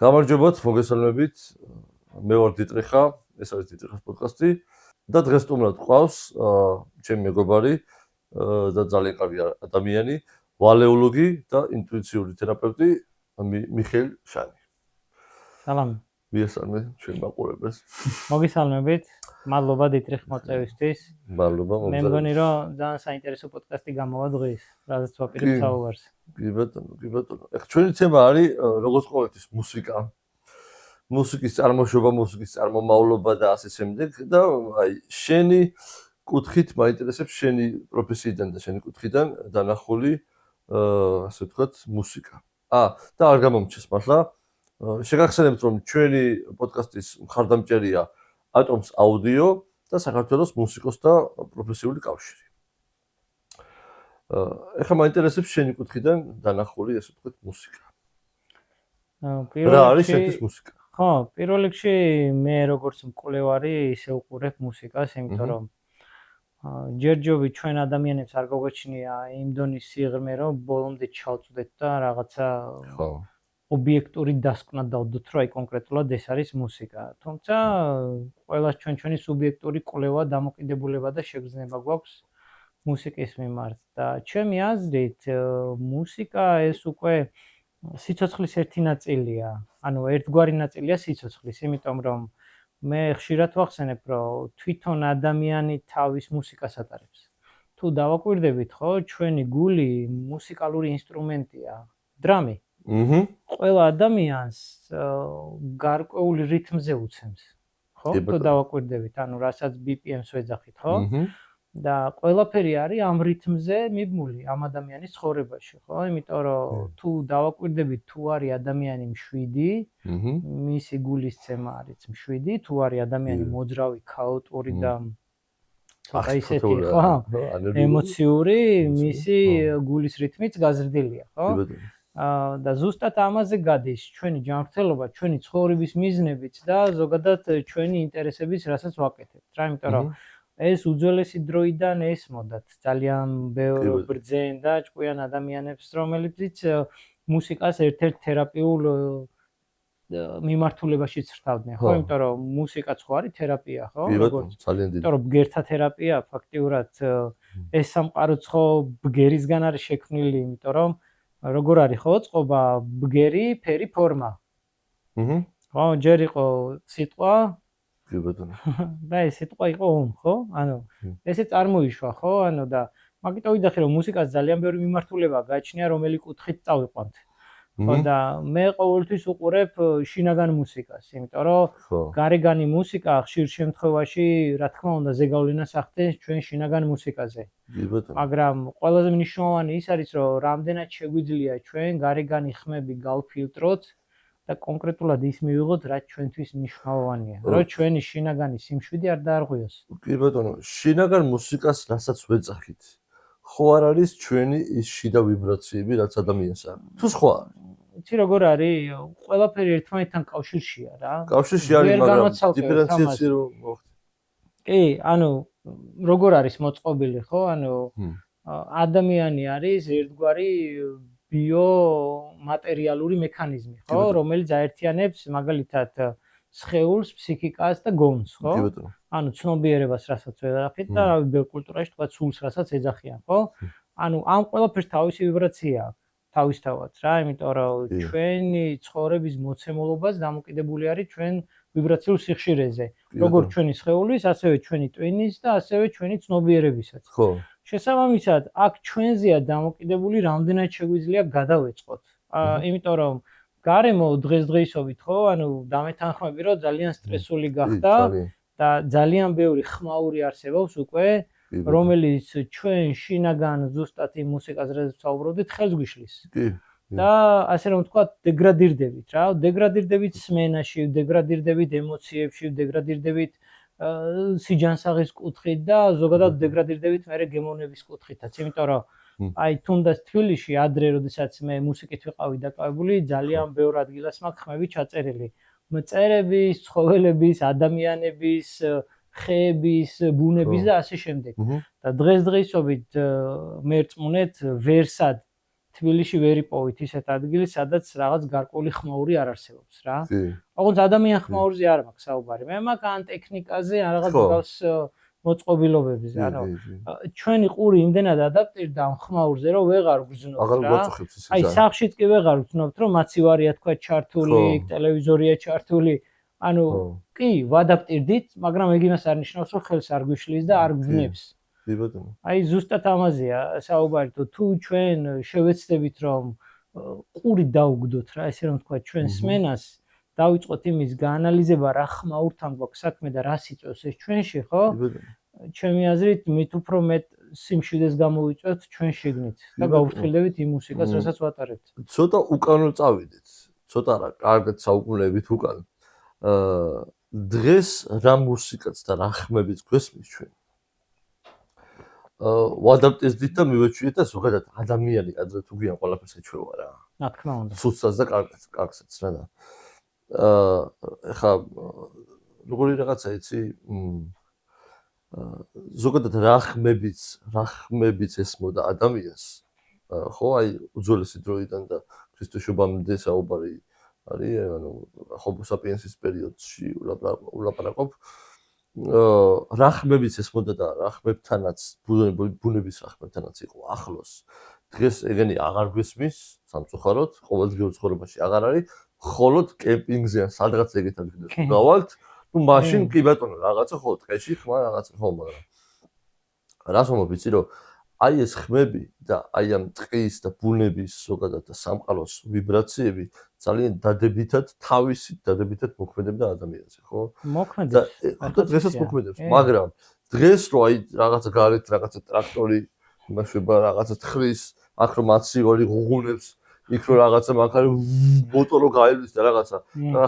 გამარჯობათ, მოგესალმებით. მე ვარ დიტრიხა, ეს არის დიტრიხას პოდკასტი და დღეს სტუმრად ყავს ჩემი მეგობარი და ძალიან კარგი ადამიანი, ვალეოლოგი და ინტუიციური თერაპევტი მიხეილ შანი. სალამი. მიესალმე ჩვენ მაყურებელს. მოგესალმებით. მადლობა დიტრიხ მოწვევისთვის. მადლობა მე მგონი რომ ძალიან საინტერესო პოდკასტი გამოვა დღეს, რაზეც ვაპირებ საუბარს. კი ბატონო. ეხლა ჩვენი თემა არის როგორც ყოველთვის მუსიკა. მუსიკის წარმოშობა, მუსიკის წარმომავლობა და ასე შემდეგ და აი შენი კუთხით მაინტერესებს შენი პროფესიიდან და შენი კუთხიდან დანახული ასე ვთქვათ მუსიკა. და არ გამომჩეს მართლა შეგახსენებთ რომ ჩვენი პოდკასტის მხარდამჭერია ატომს აუდიო და საქართველოს მუსიკოსთა პროფესიული კავშირი. ეხლა მაინტერესებს შენი კუთხიდან დანახული ასე ვთქვათ მუსიკა. რა არის შენთვის მუსიკა? ხო, პირველ რიგში მე როგორც მკვლევარი ისე უყურებ მუსიკას, იმიტომ რომ ჯერჯობით ჩვენ ადამიანებს არ გვაჩნია იმ დონის სიღრმე, რომ ბოლომდე ჩავწვდეთ და რაღაცა ობიექტური დასკვნა დავდოთ, რომ აი კონკრეტულად ეს არის მუსიკა. თუმცა ყველას ჩვენი სუბიექტური კვლევა, დამოკიდებულება და შეგრძნება გვაქვს მუსიკის მიმართ და ჩემი აზრით მუსიკა ეს უკვე სიცოცხლის ერთი ნაწილია. ანუ ერთგვარი ნაწილია სიცოცხლის, იმიტომ რომ მე ხშირად ვახსენებ, რომ თვითონ ადამიანი თავის მუსიკას ატარებს. თუ დავაკვირდებით, ხო, ჩვენი გული მუსიკალური ინსტრუმენტია, დრამი. ყველა ადამიანს გარკვეული რითმზე უცემს. ხო? თუ დავაკვირდებით, ანუ რასაც BPM-ს ვეძახით, ხო? და ყველაფერი არის ამ რითმზე მიბმული ამ ადამიანის ცხოვრებაში, ხო? იმიტომ რომ თუ დავაკვირდებით, თუ არის ადამიანი მშვიდი, მისი გულის ცემა არის მშვიდი, თუ არის ადამიანი მოძრავი, ქაოტური და ცოტა ისეთი, ხო? ემოციური, მისი გულის რითმიც გაზრდილია, ხო? და ზუსტად ამაზე გადის ჩვენი ჯანმრთელობა, ჩვენი ცხოვრების მიზნებიც და ზოგადად ჩვენი ინტერესებიც, რასაც ვაკეთებთ, რა, იმიტომ რომ ეს უძველესი დროიდან ესმოდათ ძალიან ბევრ ბრძენ და ჭკვიან ადამიანებს, რომლებიც მუსიკას ერთ-ერთ თერაპიულ მიმართულებაში ცრთავდნენ, ხო? იმიტომ რომ მუსიკაც ხო არის თერაპია, ხო? როგორც ძალიან დიდი. იმიტომ რომ ბგერთა თერაპია ფაქტიურად ეს სამყაროც ხო ბგერისგან არის შექმნილი, იმიტომ რომ როგორ არის ხო წყობა, ბგერი, ფერი, ფორმა. ხო, ჯერ იყო სიტყვა და ეს სიტყვა იყო ხო? ანუ ესე წარმოიშვა, ხო? ანუ და მაგით ვიდახე რომ მუსიკას ძალიან ბევრი მიმართულება გააჩნია, რომელი კუთხით წავიყვანთ. ხო და მე ყოველთვის უყურებ შინაგან მუსიკას, იმიტომ რომ გარეგანი მუსიკა ხშირ შემთხვევაში, რა თქმა უნდა, ზეგავლენას ახდენს ჩვენ შინაგან მუსიკაზე. მაგრამ ყველაზე მნიშვნელოვანი ის არის, რომ რამდენად შეგვიძლია ჩვენ გარეგანი ხმები გავფილტროთ და კონკრეტულად ის მივიღოთ, რაც ჩვენთვის მნიშვნელოვანია, რომ ჩვენი შინაგანი სიმშვიდე არ დაარღვიოს. კი ბატონო, შინაგან მუსიკას რასაც ვეძახით, ხო არ არის ჩვენი ის შიდა ვიბრაციები, რაც ადამიანს აქვს. თუ სხვა არის. იცი როგორ არის, ყველაფერი ერთმანეთთან კავშირშია რა. კავშირში არის, მაგრამ დიფერენციაცია რო მოხდეს. კი, ანუ როგორ არის მოწყობილი, ხო? ანუ ადამიანი არის ერთგვარი ბიომატერიალური მექანიზმი, ხო, რომელიც აერთიანებს მაგალითად სხეულს, ფსიქიკას და გონს, ხო? ანუ ცნობიერებას, რასაც ვეძახით და რავი, ბევრ კულტურაში თქვა სულს, რასაც ეძახიან, ხო? ანუ ამ ყველაფერს თავისი ვიბრაცია აქვს, თავისთავად რა, იმიტომ რომ ჩვენი ცხოვრების მოცემულობას დამოკიდებული არის ჩვენ ვიბრაციულ სიხშირეზე, როგორც ჩვენი სხეულის, ასევე ჩვენი ტვინის და ასევე ჩვენი ცნობიერებისაც. ხო. შესაბამისად, აქ ჩვენზეა დამოკიდებული, რამდენად შეგვიძლია გადავეწყოთ. იმიტომ რომ გარემო დღესდღეობით, ხო, ანუ დამეთანხმები, რომ ძალიან სტრესული გახდა და ძალიან ბევრი ხმაური არსებობს უკვე, რომელიც ჩვენ შინაგან ზუსტად იმ მუსიკაზე რაც ვსაუბრობდით, ხელს გვიშლის. და ასე რომ ვთქვათ, დეგრადირდებით რა, დეგრადირდებით სმენაში, დეგრადირდებით ემოციებში, დეგრადირდებით სიჯანსაღის კუთხით და ზოგადად დეგრადირდებით მერე გემოვნების კუთხითაც, იმიტომ რომ აი თუნდაც თბილისში ადრე, როდესაც მე მუსიკით ვიყავი დაკავებული, ძალიან ბევრ ადგილას მაქვს ხმები ჩაწერილი. მწერების, ცხოველების, ადამიანების, ხეების, ბუნების და ასე შემდეგ. და დღესდღეობით მერწმუნეთ ვერსად თბილისში ვერ იპოვით ისეთ ადგილს, სადაც რაღაც გარკვეული ხმაური არ არსებობს რა. კი. ოღონდ ადამიან ხმაურზე არ მაქვს საუბარი. მე მაქვს ან ტექნიკაზე, ან რაღაც გავს მოწყობილობებზე. ანუ ჩვენი ყური იმდენად ადაპტირდა ამ ხმაურზე, რომ ვეღარ გრძნობთ რა. აღარ გვაწუხებს ისე. აი სახლშიც კი ვეღარ გრძნობთ, რომ მაცივარია თქვა ჩართული, ტელევიზორია ჩართული. ანუ კი, ვადაპტირდით, მაგრამ ეგ იმას არ ნიშნავს, რომ ხელს არ გვიშლის და არ გძნებს. კი ბატონო. აი ზუსტად ამაზეა საუბარი, თუ ჩვენ შევეცდებით, რომ ყური დაუგდოთ რა, ესე რომ თქვა, ჩვენ სმენას დავიწყოთ იმის გაანალიზება, რა ხმაურთან გვაქვს საქმე და რა სიწევს ეს ჩვენში, ხო? ჩემი აზრით, მით უფრო მეტ სიმშვიდეს გამოვიწევთ ჩვენ შიგნით და გავუფრთხილდებით იმ მუსიკას, რასაც ვატარებთ. ცოტა უკანო წავიდეთ. ცოტა რა, კარგად საუბრებით უკან. დღეს რა მუსიკაც და რა ხმებიც გვესმის ჩვენ. ვადაპტირდით და მივეჩვიეთ და ზოგადად ადამიანი ადრე თუ გიან ყველაფერს ეჩვევა რა. რა თქმა უნდა. ცუცსაც და კარგსაც რა და. ეხა როგორი რაღაცა იცი ზოგადად რა ხმებიც ესმოდა ადამიანს ხო აი უძველესი დროიდან და ქრისტეშობამდე საუბარი არის ანუ ჰომო საპიენსის პერიოდში ულაპარაკობ რა ხმებიც ესმოდა და რა ხმებთანაც ბუნების რა ხმებთანაც იყო ახლოს დღეს ეგენი აღარ გვესმის სამწუხაროდ ყოველდღიურ ცხოვრებაში აღარ არის ხოლოდ კემპინგზე ან სადღაც ეგეთ ადგილას გავალთ ну машин კი ბატონო რაღაცა ხო ტყეში ხმა რაღაცა ხო მაგრამ რას ვამბობ იცი რომ აი ეს ხმები და აი ამ ტყის და ბუნების ზოგადად და სამყაროს ვიბრაციები ძალიან დადებითად მოქმედებდა ადამიანზე ხო მოქმედებს და დღესაც მოქმედებს მაგრამ დღეს რო აი რაღაცა გარეთ რაღაცა ტრაქტორი იმაშვება რაღაცა თხრის აქ რომ მაცივარი ღუღუნებს იქ რო რაღაცა მაგარი მოტორო გაივლის და რაღაცა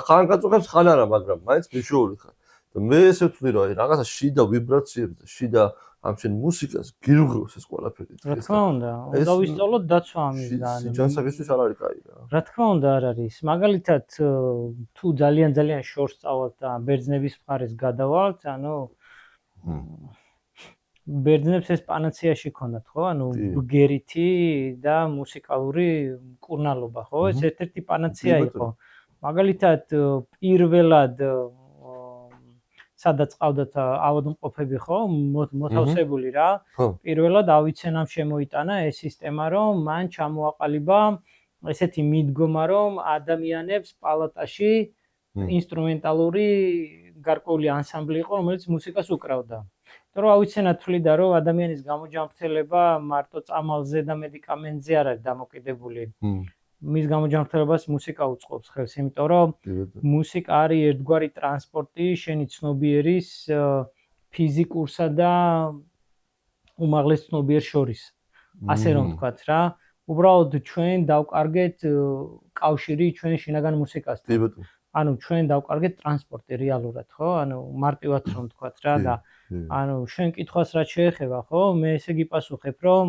ხან გაწუხებს ხან არა მაგრამ მაინც მიშოური ხარ და მე ესე ვთვლი რომ აი რაღაცა შიდა ვიბრაციებს და შიდა ამ შენ მუსიკას გირღვევს ეს ყველაფერი რა თქმა უნდა უნდა ვისწავლოთ დაცვა ამისგან ჯანსაღისთვის არ არის კაი რა რა თქმა უნდა არ არის მაგალითად თუ ძალიან შორს წავალთ და ბერძნების მხარეს გადავალთ ანუ ბერძნებს ეს პანაცეაში ქონდათ ხო ანუ ბგერითი და მუსიკალური მკურნალობა ხო ეს ერთ-ერთი პანაცეა იყო მაგალითად პირველად სადაც ყავდათ ავადმყოფები ხო მოთავსებული რა პირველად ავიცენამ შემოიტანა ეს სისტემა რომ მან ჩამოაყალიბა ესეთი მიდგომა რომ ადამიანებს პალატაში ინსტრუმენტალური გარკვეული ანსამბლი იყო რომელიც მუსიკას უკრავდა იმიტომ რომ ავიცენა თვლიდა რომ ადამიანის გამოჯანმრთელება მარტო წამალზე და მედიკამენტზე არ არის დამოკიდებული მის გამოჯანმრთელებას მუსიკა უწყობს ხელს, იმიტომ რომ მუსიკა არის ერთგვარი ტრანსპორტი შენი ცნობიერის ფიზიკურსა და უმაღლეს ცნობიერს შორის. ასე რომ ვთქვათ რა, უბრალოდ ჩვენ დავკარგეთ კავშირი ჩვენ შინაგან მუსიკასთან. ანუ ჩვენ დავკარგეთ ტრანსპორტი რეალურად, ხო? ანუ მარტივად რომ ვთქვათ რა და ანუ შენ კითხვას რაც შეეხება, ხო? მე ესე გიპასუხებ, რომ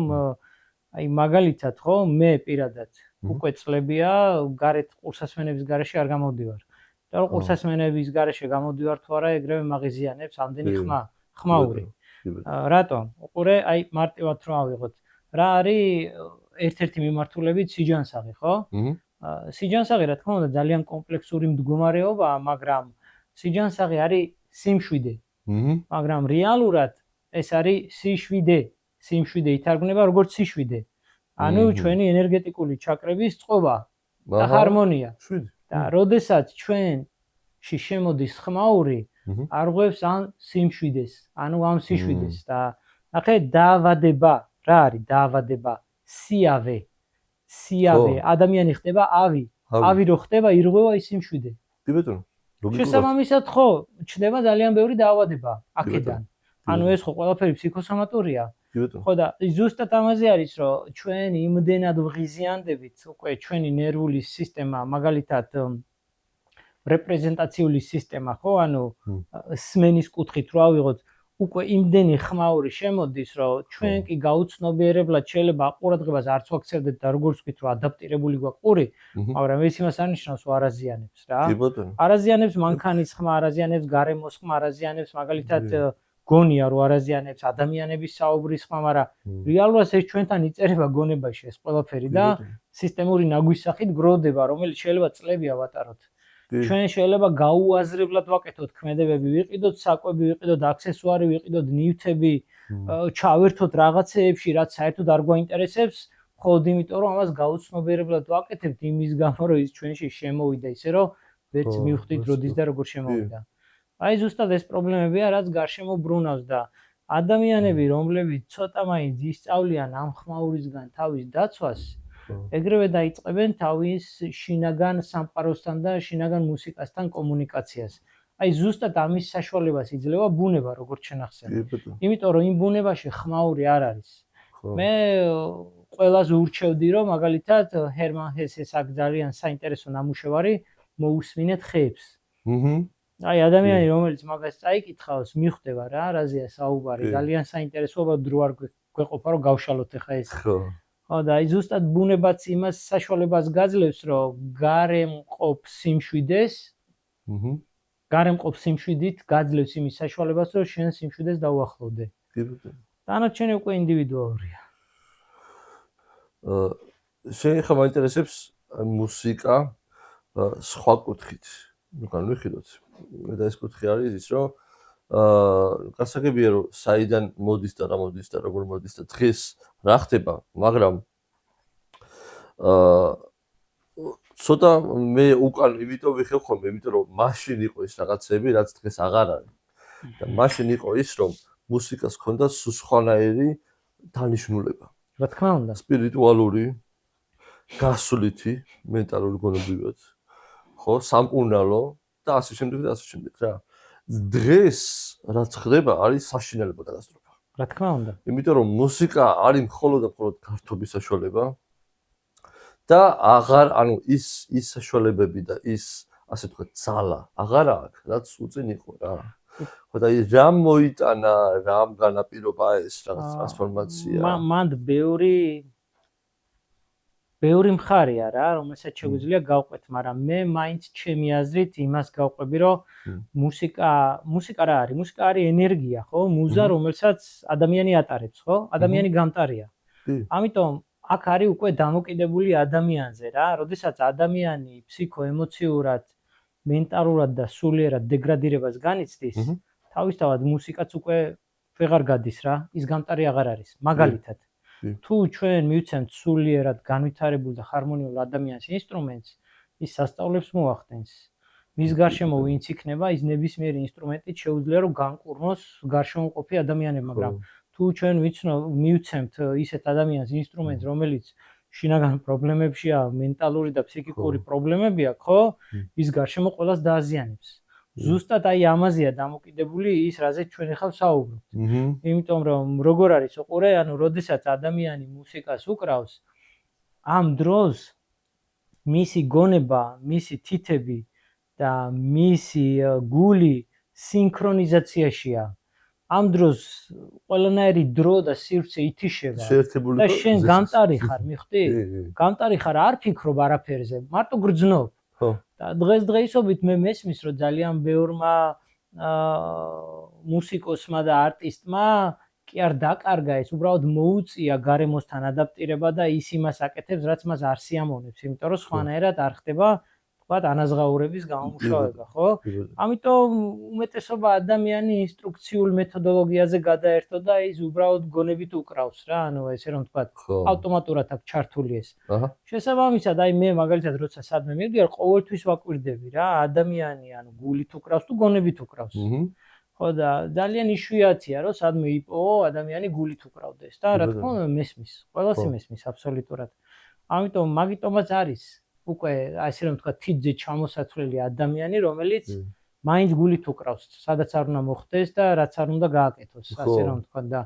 აი მაგალითად, ხო, მე პირადად უკვე წლებია გარეთ ყურსასმენების გარეშე არ გამოდივარ. იმიტომ რომ ყურსასმენების გარეშე გამოდივარ თუ არა, ეგრევე მაღიზიანებს ამდენი ხმაური. რატომ? უყურე, აი მარტივად რომ ავიღოთ. რა არის ერთ-ერთი მიმართულებით სიჯანსაღი, ხო? სიჯანსაღი რა თქმა უნდა ძალიან კომპლექსური მდგომარეობაა, მაგრამ სიჯანსაღი არის სიმშვიდე. მაგრამ რეალურად ეს არის სიშვიდე. სიმშვიდე ითარგმნება როგორც სიშვიდე. ანუ ჩვენი ენერგეტიკული ჩაკრების წყობა და ჰარმონია. და როდესაც ჩვენში შემოდის ხმაური, არღვევს ამ სიმშვიდეს, ანუ ამ სიშვიდეს და ნახე დაავადება, რა არის დაავადება? სიავე. სიავე, ადამიანი ხდება ავი. ავი რო ხდება, ირღვევა ის სიმშვიდე. კი ბატონო. შესაბამისად ხო, ჩნდება ძალიან ბევრი დაავადება აქედან. ანუ ეს ხო ყველაფერი ფსიქოსომატურია. ხო და ზუსტად ამაზე არის რომ ჩვენ იმდენად ვღიზიანდებით უკვე ჩვენი ნერვული სისტემა მაგალითად რეპრეზენტაციული სისტემა ხო ანუ სმენის კუთხით რო ავიღოთ უკვე იმდენი ხმაური შემოდის რომ ჩვენ კი გაუცნობიერებლად შეიძლება ყურადღებას არც ვაქცევდეთ და როგორც ვთქვით რომ ადაპტირებული გვაქვს ყური მაგრამ ეს იმას არ ნიშნავს რომ არაზიანებს რა არაზიანებს მანქანის ხმა არაზიანებს გარემოს ხმა არაზიანებს მაგალითად გონია რომ არაზიანებს ადამიანების საუბრის ხმა, მაგრამ რეალურად ეს ჩვენთან იწერება გონებაში ეს ყველაფერი და სისტემური ნაგვისახით გროვდება, რომელიც შეიძლება წლები ავატაროთ. ჩვენ შეიძლება გაუაზრებლად ვაკეთოთ ქმედებები, ვიყიდოთ საკვები, ვიყიდოთ აქსესუარი, ვიყიდოთ ნივთები, ჩავერთოთ რაღაცეებში, რაც საერთოდ არ გვაინტერესებს, მხოლოდ იმიტომ რომ ამას გაუცნობიერებლად ვაკეთებთ იმის გამო, რომ ის ჩვენში შემოვიდა ისე რომ ვერც მივხვდით როდის და როგორ შემოვიდა. აი ზუსტად ეს პრობლემებია, რაც გარშემო ბრუნავს და ადამიანები, რომლებიც ცოტა მაინც ისწავლიან ამ ხმაურისგან თავის დაცვას, ეგრევე დაიწყებენ თავის შინაგან სამყაროსთან და შინაგან მუსიკასთან კომუნიკაციას. აი ზუსტად ამის საშუალებას იძლევა ბუნება, როგორც შენახსენე. იმიტომ რომ იმ ბუნებაში ხმაური არ არის. მე ყველას ურჩევდი რომ მაგალითად ჰერმან ჰესეს აქ ძალიან საინტერესო ნამუშევარი მოусმინეთ ხეებს. აი ადამიანი რომელიც მაგას წაიკითხავს, მიხვდება რა, რაზეა საუბარი, ძალიან საინტერესოა, დრო არ გვეყოფა რომ გავშალოთ ახლა ეს. ხო და აი ზუსტად ბუნებაც იმას საშუალებას გაძლევს, რომ გარემყოფ სიმშვიდეს, გარემყოფ სიმშვიდით გაძლევს იმის საშუალებას, რომ შენ სიმშვიდეს დაუახლოვდე. დანარჩენი უკვე ინდივიდუალურია. შენ ხა მაინტერესებს მუსიკა სხვა კუთხით. ნუ განვიხილოთ. და ეს კუთხე არის ის, რომ გასაგებია რომ საიდან მოდის და რა მოდის და როგორ მოდის და დღეს რა ხდება, მაგრამ ცოტა მე უკან იმიტომ ვიხევ ხოლმე, იმიტომ რომ მაშინ იყო ის რაღაცები, რაც დღეს აღარ არის. და მაშინ იყო ის, რომ მუსიკას ჰქონდა სხვანაირი დანიშნულება. რა თქმა უნდა, სპირიტუალური, გასვლითი, მენტალური გონებრივად, ხო, სამკურნალო და ასე შემდეგ და ასე შემდეგ რა. დღეს რაც ხდება არის საშინელება კატასტროფა. რა თქმა უნდა. იმიტომ რომ მუსიკა არის მხოლოდ და მხოლოდ გართობის საშუალება და აღარ, ანუ ის საშუალებები და ის ასე თქვა ძალა აღარ აქვს, რაც უწინ იყო რა. ხო და რამ მოიტანა, რამ განაპირობა ეს რაღაც ტრანსფორმაცია. მანდ ბევრი მხარეა რა, რომელსაც შეგვიძლია გავყვეთ, მაგრამ მე მაინც ჩემი აზრით იმას გავყვები, რომ მუსიკა რა არის? მუსიკა არის ენერგია, ხო? მუზა, რომელსაც ადამიანი ატარებს, ხო? ადამიანი გამტარია. ამიტომ აქ არის უკვე დამოკიდებული ადამიანზე რა, როდესაც ადამიანი ფსიქოემოციურად, მენტალურად და სულიერად დეგრადირებას განიცდის, თავისთავად მუსიკაც უკვე ვეღარ გადის რა, ის გამტარი აღარ არის. მაგალითად თუ ჩვენ მივცემთ სულიერად განვითარებულ და ჰარმონიულ ადამიანის ინსტრუმენტს, ის სასწავლებს მოახდენს. მის გარშემო ვინც იქნება, ის ნებისმიერი ინსტრუმენტით შეუძლია რომ განკურნოს გარშემო მყოფი ადამიანები, მაგრამ თუ ჩვენ მივცემთ ისეთ ადამიანს ინსტრუმენტს, რომელიც შინაგან პრობლემებშია, მენტალური და ფსიქიკური პრობლემები აქვს, ხო? ის გარშემო ყველას დააზიანებს. ზუსტად აი ამაზეა დამოკიდებული ის, რაზეც ჩვენ ახლა ვსაუბრობთ. იმიტომ რომ როგორ არის უყურე, ანუ როდესაც ადამიანი მუსიკას უკრავს, ამ დროს მისი გონება, მისი თითები და მისი გული სინქრონიზაციაშია. ამ დროს ყველანაირი დრო და სივრცე ითიშება. და შენ გამტარი ხარ, მიხვდი? გამტარი ხარ, არ ფიქრობ არაფერზე, მარტო გრძნობ. და დღესდღეობით მე მესმის რომ ძალიან ბევრმა მუსიკოსმა და არტისტმა კი არ დაკარგა ეს, უბრალოდ მოუწია გარემოსთან ადაპტირება და ის იმას აკეთებს, რაც მას არ სიამოვნებს, იმიტომ რომ სხვანაირად არ ხდება, თქვათ, ანაზღაურების გამომუშავება, ხო? ამიტომ უმეტესობა ადამიანი ინსტრუქციულ მეთოდოლოგიაზე გადაერთო და ის უბრალოდ გონებით უკრავს რა, ანუ ესე რომ თქვათ, ავტომატურად აქვს ჩართული ეს. შესაბამისად, აი მე მაგალითად როცა სადმე მივდივარ, ყოველთვის ვაკვირდები რა, ადამიანი ანუ გულით უკრავს თუ გონებით უკრავს. ხო და ძალიან იშვიათია რომ სადმე იპოვო ადამიანი გულით უკრავდეს და რა თქმა უნდა მესმის, ყველას იმესმის აბსოლუტურად. ამიტომ მაგიტომაც არის უკვე ასე რომ თქვა თითზე ჩამოსაცვლელი ადამიანი, რომელიც მაინც გულით უკრავს, სადაც არ უნდა მოხდეს და რაც არ უნდა გააკეთოს, ასე რომ თქვა და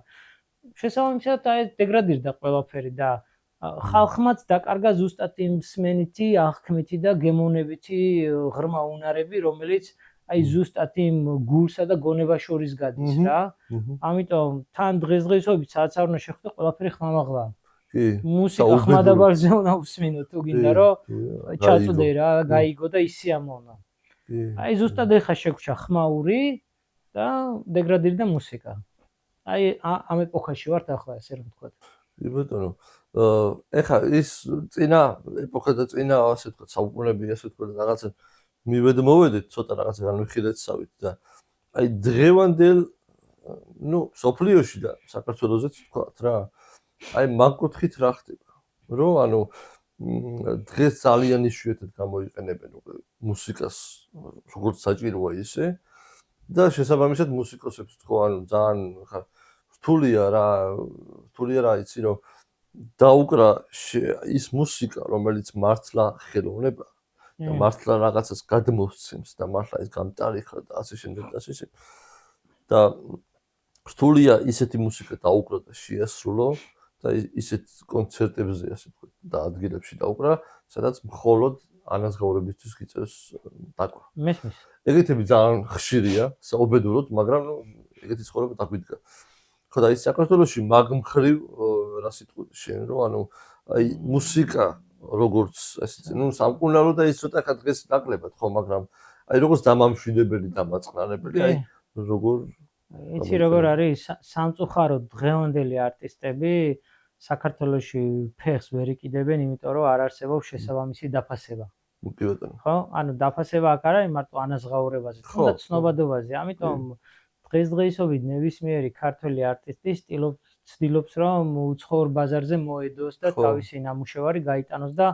შესაბამისად აი დეგრადირდა ყველაფერი და ხალხმაც დაკარგა ზუსტად იმ სმენითი, აღქმითი და გემოვნებითი ღრმა უნარები, რომელიც აი ზუსტად იმ გულსა და გონებას შორის გადის რა. ამიტომ თან დღესდღეობით სადაც არ უნდა შეხვდე, ყველაფერი ხმამაღლაა. მუსიკა ხმადაბარზე უნდა უსმინო თუ გინდა რომ ჩაწვდე რა, გაიგო და ისიამოვნო. აი ზუსტად ეხა შეგვჭა ხმაური და დეგრადირდა მუსიკა. აი ამ ეპოქაში ვართ ახლა ესე რომ ვთქვათ. კი ბატონო. ეხა ის წინა ეპოქა და წინა ასე ვთქვათ საუკუნეები ასე ვთქვათ რაღაცა მივედმოვედით ცოტა რაღაცა განვიხილეთ და აი დღევანდელ სოფლიოში და საქართველოშიც ვთქვათ რა. აი მაგ კუთხით რა ხდება? რომ ანუ დღეს ძალიან იშვიათად გამოიყენებენ უკვე მუსიკას როგორც საჭიროა ისე და შესაბამისად მუსიკოსებს თქო ანუ ძალიან ხა რთულია რა იცი რომ დაუკრა ის მუსიკა რომელიც მართლა ხელოვნება და მართლა რაღაცას გადმოსცემს და მართლა ის გამტარიხა და ასე შემდეგ და ასე შემდეგ და რთულია ისეთი მუსიკა დაუკრა და შეასრულო და ისეთ კონცერტებზე ასე ვთქვათ და ადგილებში დაუკრა სადაც მხოლოდ ანაზღაურებისთვის გიწევს დაკვრა. მესმის. ეგეთები ძალიან ხშირია საუბედუროდ, მაგრამ ეგეთი ცხოვრება დაგვიდგა. ხო და ის საქართველოში მაგ მხრივ რა სიტყვი შენ რომ ანუ აი მუსიკა როგორც ესე სამკურნალო და ის ცოტა ხა დღეს დაკლებად ხო, მაგრამ აი როგორც დამამშვიდებელი დამაწყნარებელი, აი როგორ იცი როგორ არის სამწუხაროდ დღევანდელი არტისტები საქართველოში ფეხს ვერ იყიდებენ, იმიტომ რომ არ არსებობს შესაბამისი დაფასება. კი ბატონო. ხო? ანუ დაფასება აქ არ არის მარტო ანაზღაურებაზე, თუნდაც ცნობადობაზე. ამიტომ დღესდღეობით ნებისმიერი ქართველი არტისტი ცდილობს რომ უცხოურ ბაზარზე მოედოს და თავისი ნამუშევარი გაიტანოს და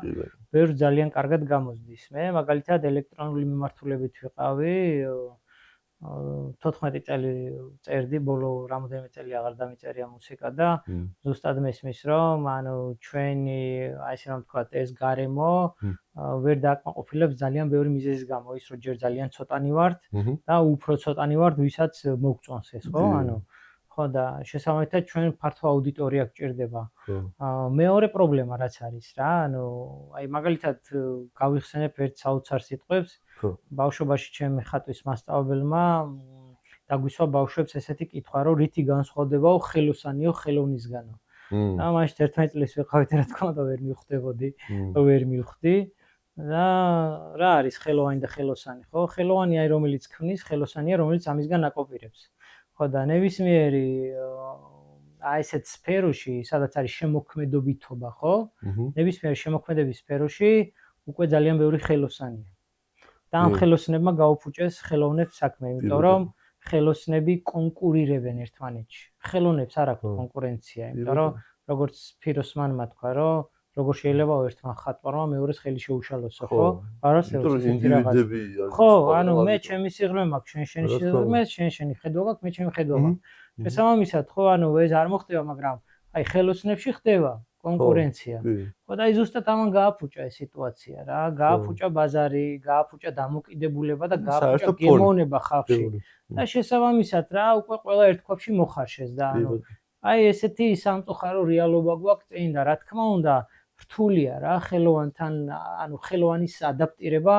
ბევრს ძალიან კარგად გამოსდის. მე მაგალითად ელექტრონული მიმართულებით ვიყავი 14 წელი წერდი, ბოლო რამოდენიმე წელი აღარ დამიწერია მუსიკა და ზუსტად მესმის რომ ანუ ჩვენი აი ესე რომ ვთქვათ ეს გარემო ვერ დააკმაყოფილებს ძალიან ბევრი მიზეზის გამო, ის რომ ჯერ ძალიან ცოტანი ვართ და უფრო ცოტანი ვართ, ვისაც მოგწონს ეს, ხო? ანუ ხო და შესაბამისად ჩვენ ფართო აუდიტორია გჭირდება. მეორე პრობლემა რაც არის რა, ანუ აი მაგალითად გავიხსენებ ერთ საოცარ სიტყვებს. ბავშვობაში ჩემი ხატვის მასწავლებელმა დაგვისვა ბავშვებს ესეთი კითხვა, რომ რითი განსხვავდებაო ხელოსანიო ხელოვნისგანო. და მაშინ 11 წლის ვიყავით რა თქმა უნდა ვერ მივხვდებოდი, ვერ მივხვდი. და რა არის ხელოვანი და ხელოსანი, ხო? ხელოვანი აი რომელიც ქმნის, ხელოსანია რომელიც ამისგან აკოპირებს. ხო და ნებისმიერი აი ესეთ სფეროში, სადაც არის შემოქმედებითობა, ხო? ნებისმიერი შემოქმედების სფეროში უკვე ძალიან ბევრი ხელოსანია. და ამ ხელოსნებმა გაუფუჭეს ხელოვნებს საქმე, იმიტომ რომ ხელოსნები კონკურირებენ ერთმანეთში. ხელოვნებს არ აქვს კონკურენცია, იმიტომ რომ როგორც ფიროსმანმა თქვა, რომ როგორ შეიძლება ერთმა ხატვარმა მეორეს ხელი შეუშალოსო, ხო? არ არსებობს ისეთი რაღაც. ხო, ანუ მე ჩემი სიღრმე მაქვს, შენი სიღრმე, შენი ხედვა გაქვს, მე ჩემი ხედვა მაქვს. შესაბამისად, ხო, ანუ ეს არ მოხდება, მაგრამ აი ხელოსნებში ხდება კონკურენცია. ხო და აი ზუსტად ამან გააფუჭა ეს სიტუაცია რა, გააფუჭა ბაზარი, გააფუჭა დამოკიდებულება და გააფუჭა გემოვნება ხალხში. და შესაბამისად რა, უკვე ყველა ერთ ქვაბში მოხარშეს და ანუ აი ესეთი სამწუხარო რეალობა გვაქვს წინ და რა თქმა უნდა რთულია რა ხელოვანთან, ანუ ხელოვანის ადაპტირება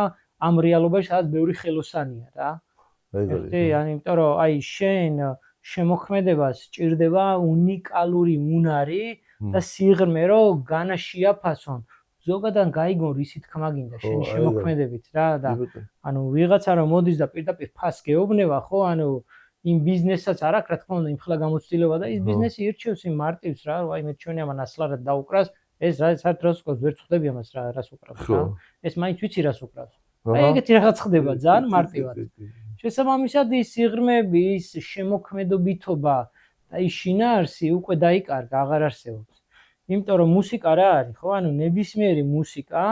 ამ რეალობაში, სადაც ბევრი ხელოსანია რა. ერთი, ანუ იმიტომ რომ აი შენ შემოქმედებას ჭირდება უნიკალური უნარი და სიღრმე რომ განაშიაფასონ. ზოგადად გაიგონ რისი თქმა გინდა შენი შემოქმედებით რა და ანუ ვიღაცა რომ მოდის და პირდაპირ ფას გეუბნება, ხო, ანუ იმ ბიზნესაც არ აქვს რა თქმა უნდა იმხელა გამოცდილება და ის ბიზნესი ირჩევს იმ მარტივს რა, რომ აი მე ჩვენი ამან ასლარად დაუკრას, ეს საერთოდ რას უკრავს, ვერ წხვდები ამას რას უკრავს რა. ეს მაინც ვიცი რას უკრავს. აი ეგეთი რაღაც ხდება ძალიან მარტივად. შესაბამისად ის სიღრმეები, ის შემოქმედებითობა და ის შინაარსი უკვე დაიკარგა, აღარ არსებობს. იმიტომ რომ მუსიკა რა არის, ხო? ანუ ნებისმიერი მუსიკა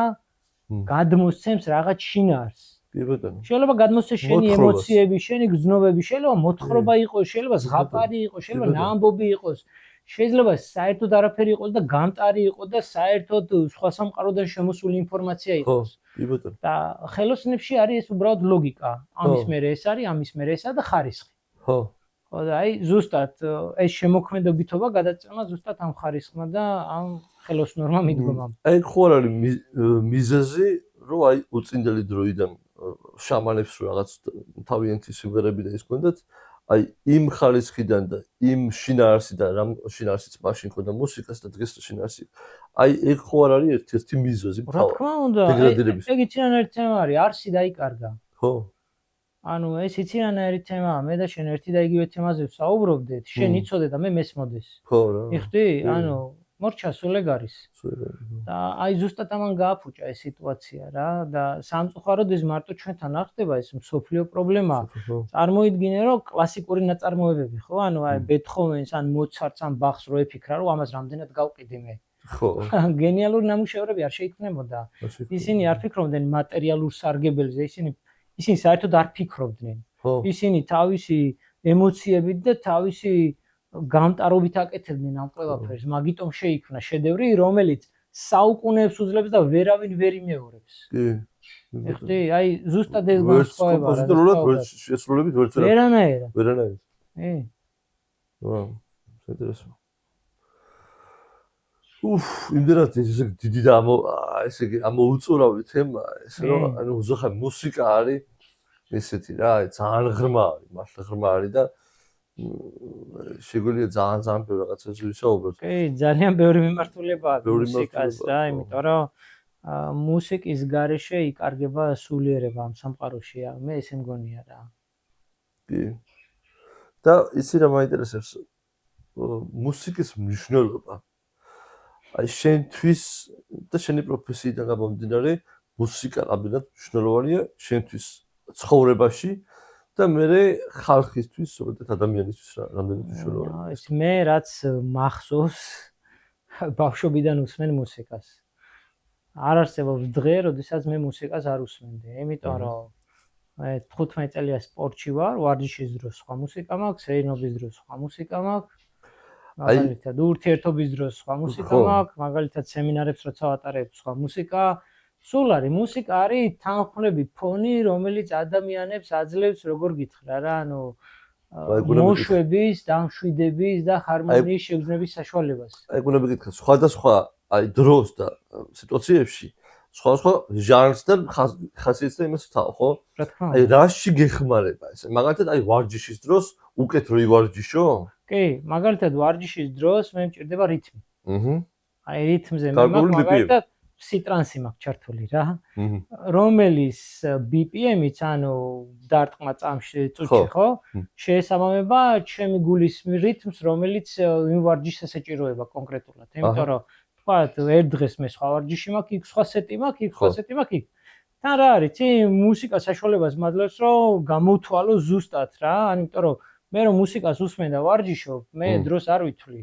გადმოსცემს რაღაც შინაარსს. შეიძლება გადმოსცეს შენი ემოციები, შენი გრძნობები, შეიძლება მოთხრობა იყოს, შეიძლება ზღაპარი იყოს, შეიძლება ნაამბობი იყოს. შეიძლება საერთოდ არაფერი იყოს და გამტარი იყოს და საერთოდ სხვა სამყაროდან შემოსული ინფორმაცია იყოს. და ხელოსნებში არის ეს უბრალოდ ლოგიკა. ამის მერე ეს არის, ამის მერე ესა და ხარისხი. ხო და აი ზუსტად ეს შემოქმედებითობა გადაწყვეტა ზუსტად ამ ხარისხმა და ამ ხელოსნორმა მიდგომამ. აი ხო არ არის მიზეზი, რომ აი უწინდელი დროიდან შამანებს რაღაც თავიანთი სიმღერები და ის კონდათ აი იმ ხარისხიდან და იმ შინაარსიდან რამ შინაარსიც მაშინ ქონდა მუსიკას და დღეს შინაარსი აი ეგ ხო არ არის ერთ-ერთი მიზეზი რა თქმა უნდა ეგ იციან ერთ თემა არის არსი დაიკარგა ხო ანუ ეს იცი რანაირი თემაა, მე და შენ ერთი და იგივე თემაზე ვსაუბრობდეთ, შენ იცოდე და მე მესმოდეს. ხო რა. იხდი? ანუ მორჩა სულ ეგ არის. და აი ზუსტად ამან გააფუჭა ეს სიტუაცია რა და სამწუხაროდ ეს მარტო ჩვენთან არ ხდება, ეს მსოფლიო პრობლემაა. წარმოიდგინე რომ კლასიკური ნაწარმოებები ხო? ანუ აი ბეთჰოვენს ან მოცარტს ან ბახს რო ეფიქრა რომ ამას რამდენად გავყიდი მე. ხო. გენიალური ნამუშევრები არ შეიქმნებოდა. ისინი არ ფიქრობდნენ მატერიალურ სარგებელზე, ისინი საერთოდ არ ფიქრობდნენ. ისინი თავისი ემოციებით და თავისი გამტარობით აკეთებდნენ ამ ყველაფერს, მაგიტომ შეიქმნა შედევრი, რომელიც საუკუნეებს უძლებს და ვერავინ ვერ იმეორებს. კი. ეხლა აი ზუსტად ეს განსხვავება რა. კომპოზიტორულად შესრულებით ვერც ვერანაირად. ვერანაირად. ვау, საინტერესო. იმდენად ესე დიდი და ესე იგი ამოუწურავი თემაა ეს რომ ანუ უზოხა მუსიკა არის ესეთი რა, ძალიან ღრმა არის, მართლა ღრმა არის და შეგვიძლია ძალიან ბევრი რაღაცას ვისაუბროთ. კი, ძალიან ბევრი მიმართულებაა მუსიკას რა, იმიტომ რომ მუსიკის გარეშე იკარგება სულიერება ამ სამყაროში, მე ესე მგონია რა. კი. და იცი რა მაინტერესებს მუსიკის მნიშვნელობა. აი შენთვის და შენი პროფესიიდან გამომდინარე, მუსიკა რამდენად მნიშვნელოვანია შენთვის ცხოვრებაში და მე ხალხისთვის, ზოგადად ადამიანისთვის რამდენად მნიშვნელოვანია. ეს მე რაც მახსოვს ბავშვობიდან უსმენ მუსიკას. არ არსებობს დღე, როდესაც მე მუსიკას არ უსმენდი, იმიტომ რომ 15 წელია სპორტში ვარ, ვარჯიშის დროს სხვა მუსიკა მაქვს, სეირნობის დროს სხვა მუსიკა მაქვს. მაგალითად, ურთიერთობის დროს სხვა მუსიკა მაქვს, მაგალითად სემინარებს როცა ვატარებ სხვა მუსიკა. სულ არის მუსიკა არის თანხმლები ფონი, რომელიც ადამიანებს აძლევს როგორ გითხრა რა, ანუ მოშვების, დამშვიდების და ჰარმონიის შეგრძნების საშუალებას. აი გულები გითხრა, სხვადასხვა აი დროს და სიტუაციებში სხვადასხვა ჟანრს და ხასიათს და იმას ვთავ, ხო? აი რაში გეხმარება ეს? მაგალითად აი ვარჯიშის დროს უკეთ რო ივარჯიშო? კი, მაგალითად ვარჯიშის დროს მე მჭირდება რითმი. აი რითმზე მე მაგალითად სიტრანსი მაქვს ჩართული რა. რომელიც BPM-იც ანუ დარტყმა წამში წუთში ხო? შეესაბამება ჩემი გულის რითმს, რომელიც იმ ვარჯიშს ესეჭიროება კონკრეტულად. იმიტომ რომ ვთქვათ, ერთ დღეს მე სხვა ვარჯიში მაქვს, იქ სხვა სეტი მაქვს, იქ სხვა სეტი მაქვს, იქ. თან რა არის, იცი, მუსიკა საშუალებას მაძლევს, რომ გამოვთვალო ზუსტად რა, იმიტომ რომ მე რომ მუსიკას უსმენ და ვარჯიშობ, მე დროს არ ვითვლი.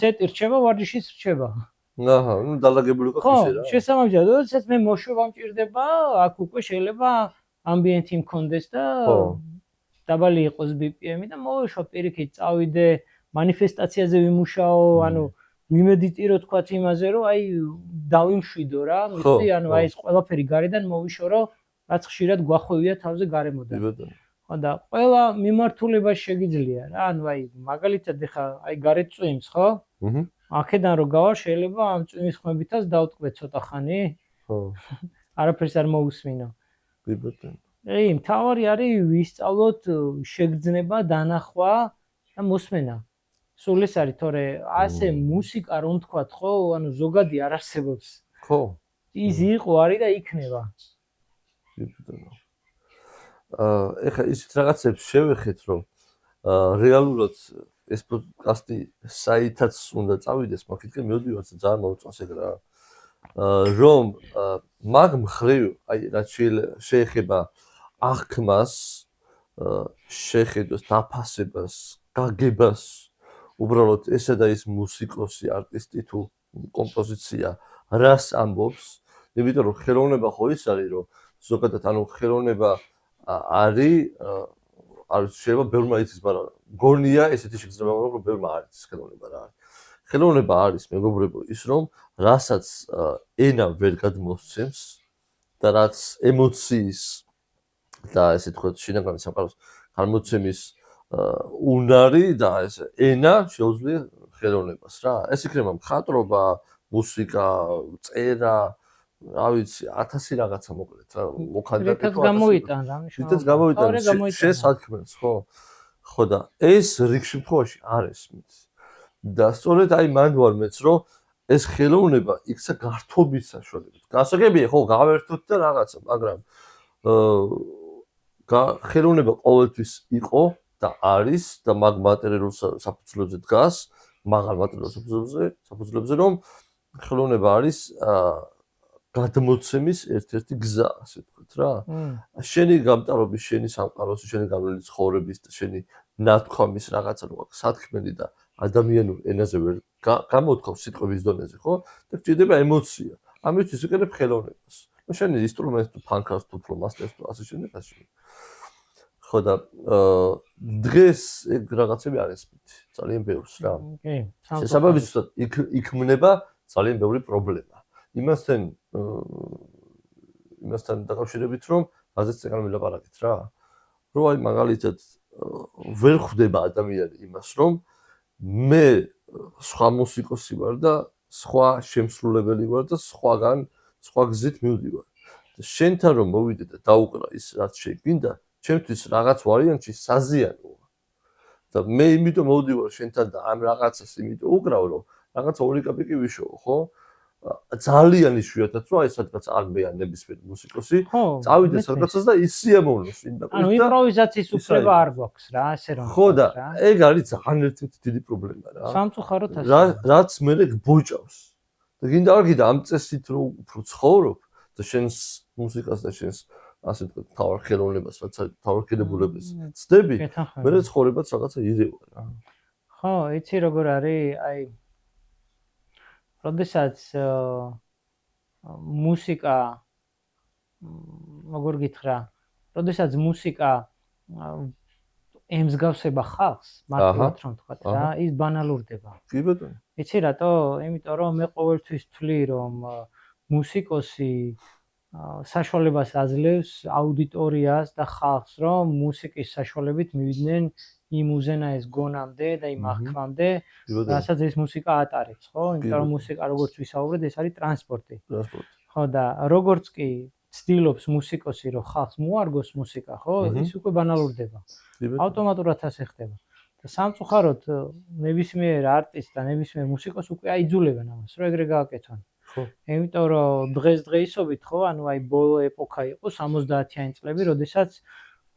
სეტი რჩება, ვარჯიშიც რჩება. აჰა, ნუ დალაგებული ყო ხიში რა. ხო, შესაბამისად, როდესაც მე მოშვება მჭირდება, აქ უკვე შეიძლება ამბიენტი მქონდეს და დაბალი იყოს BPM-ი და მოვეშვა პირიქით, წავიდე მანიფესტაციაზე ვიმუშაო, ანუ ვიმედიტირო თქვათ იმაზე, რომ აი დავიმშვიდო რა, მიხდი, ანუ აი ეს ყველაფერი გარედან მოვიშორო, რაც ხშირად გვახვევია თავზე გარემოდან. ხო და ყველა მიმართულება შეგიძლია რა, ანუ აი მაგალითად ეხა აი გარეთ წვიმს, ხო? აქედან რო გავარ, შეიძლება ამ წვიმის ხმებითაც დავტყვე ცოტა ხანი. ხო. არაფერს არ მოусმინო. კი ბატონო. აი, მთავარი არის ვისწავლოთ შეგრძნება, დანახვა და მოსმენა. სულ ეს არის, თორე ასე მუსიკა რომ თქვათ, ხო, ანუ ზოგადი არ არსებობს. ხო. ის იყო, არის და იქნება. კი ბატონო. ეხლა ისეთ რაღაცებს შევეხეთ, რომ რეალურად ეს პოდკასტი საითაც უნდა წავიდეს, მაგითკენ მივდივართ ძალიან მოუწონს ეგ რა. რომ მაგ მხრივ, აი რაც შეეხება აღქმას, შეხედოს დაფასებას, გაგებას, უბრალოდ ესა და ის მუსიკოსი, არტისტი თუ კომპოზიცია რას ამბობს, იმიტომ რომ ხელოვნება ხო ის არის, რომ ზოგადად ანუ ხელოვნება არის არ შეიძლება ბევრმა იცის, მაგრამ გონია ესეთი შეგრძნება, რომ ბევრმა არ იცის ხელოვნება რა არის. ხელოვნება არის მეგობრებო ის, რომ რასაც ენა ვერ გადმოსცემს და რაც ემოციის და ესე თქვა შინაგანი სამყაროს გამოცემის უნარი და ეს ენა შეუძლია ხელოვნებას რა. ეს იქნება მხატვრობა, მუსიკა, წერა, რა ვიცი, 1000 რაღაცა მოკლედ რა, მოხანდაკე თუ 1000. გამოიტან რა მშვიდად გამოიტან შესაქმეს, ხო? ხო და ეს რიგ შემთხვევაში არ ესმის. და სწორედ აი მან ვარ მეც, რომ ეს ხელოვნება იქცა გართობის საშუალებით. გასაგებია, ხო, გავერთოთ და რაღაცა, მაგრამ ხელოვნება ყოველთვის იყო და არის და მაგ მატერიალურ საფუძვლებზე დგას, მაღალ მატერიალურ საფუძვლებზე, რომ ხელოვნება არის გადმოცემის ერთ-ერთი გზა, ასე ვთქვათ რა. შენი გამტარობის, შენი სამყაროს, შენი გავლენის ცხოვრების და შენი ნათქვამის რაღაცა რო აქვს სათქმელი და ადამიანურ ენაზე ვერ გამოთქვამს სიტყვების დონეზე, ხო? და გჭირდება ემოცია. ამისთვის იყენებ ხელოვნებას. ნუ შენი ინსტრუმენტს თუ ფანქარს თუ ფლომასტერს თუ ასე შემდეგ ასე. ხო და დღეს ეგ რაღაცები არის ძალიან ბევრს რა. კი, შესაბამისად იქმნება ძალიან ბევრი პრობლემა. იმასთან დაკავშირებით რომ რაზეც წეგან ვილაპარაკეთ რა. რომ აი მაგალითად ვერ ხვდება ადამიანი იმას რომ მე სხვა მუსიკოსი ვარ და სხვა შემსრულებელი ვარ და სხვა გზით მივდივარ. შენთან რომ მოვიდე და დაუყრა ის რაც შეგინდა, ჩემთვის რაღაც ვარიანტში საზიანოა. და მე იმიტომ მოვდივარ შენთან და ამ რაღაცას იმიტომ უკრავ რომ რაღაც ორი კაპიკი ვიშოვო, ხო? ძალიან იშვიათად რომ აი სადღაც არ მე ან ნებისმიერი მუსიკოსი წავიდე სადღაცას და ისიამოვნოს იმ და ანუ იმპროვიზაციის უფლება არ გვაქვს რა, ასე რომ ხო და ეგ არის ძალიან ერთ-ერთი დიდი პრობლემა რა. სამწუხაროდ ასე. რაც მე გბოჭავს. და გინდა არ გინდა ამ წესით რომ უფრო ცხოვრობ და შენს მუსიკას და შენს ასე ვთქვათ თავარ ხელოვნებას, რაც თავარ კედებულებას ცდები, მე ცხოვრებაც რაღაცა ირევა რა. ხო, იცი როგორ არის, აი როდესაც მუსიკა როგორ გითხრა, როდესაც მუსიკა ემსგავსება ხალხს, მართლაც რომ თქვა რა, ის ბანალურდება. კი ბატონო. იცი რატო? იმიტომ რომ მე ყოველთვის ვთვლი რომ მუსიკოსი საშუალებას აძლევს აუდიტორიას და ხალხს რომ მუსიკის საშუალებით მივიდნენ იმ უზენაეს გონამდე და იმ აღქმამდე, რასაც ეს მუსიკა ატარებს, ხო? იმიტომ რომ მუსიკა როგორც ვისაუბრეთ, ეს არის ტრანსპორტი. ხო და როგორც კი ცდილობს მუსიკოსი რომ ხალხს მოარგოს მუსიკა, ხო? ის უკვე ბანალურდება. ავტომატურად ასე ხდება. და სამწუხაროდ ნებისმიერ არტისტს და ნებისმიერ მუსიკოსს უკვე აიძულებენ ამას, რომ ეგრე გააკეთონ. ხო. იმიტომ რომ დღესდღეობით ხო, ანუ აი ბოლო ეპოქა იყო 70-იანი წლები, როდესაც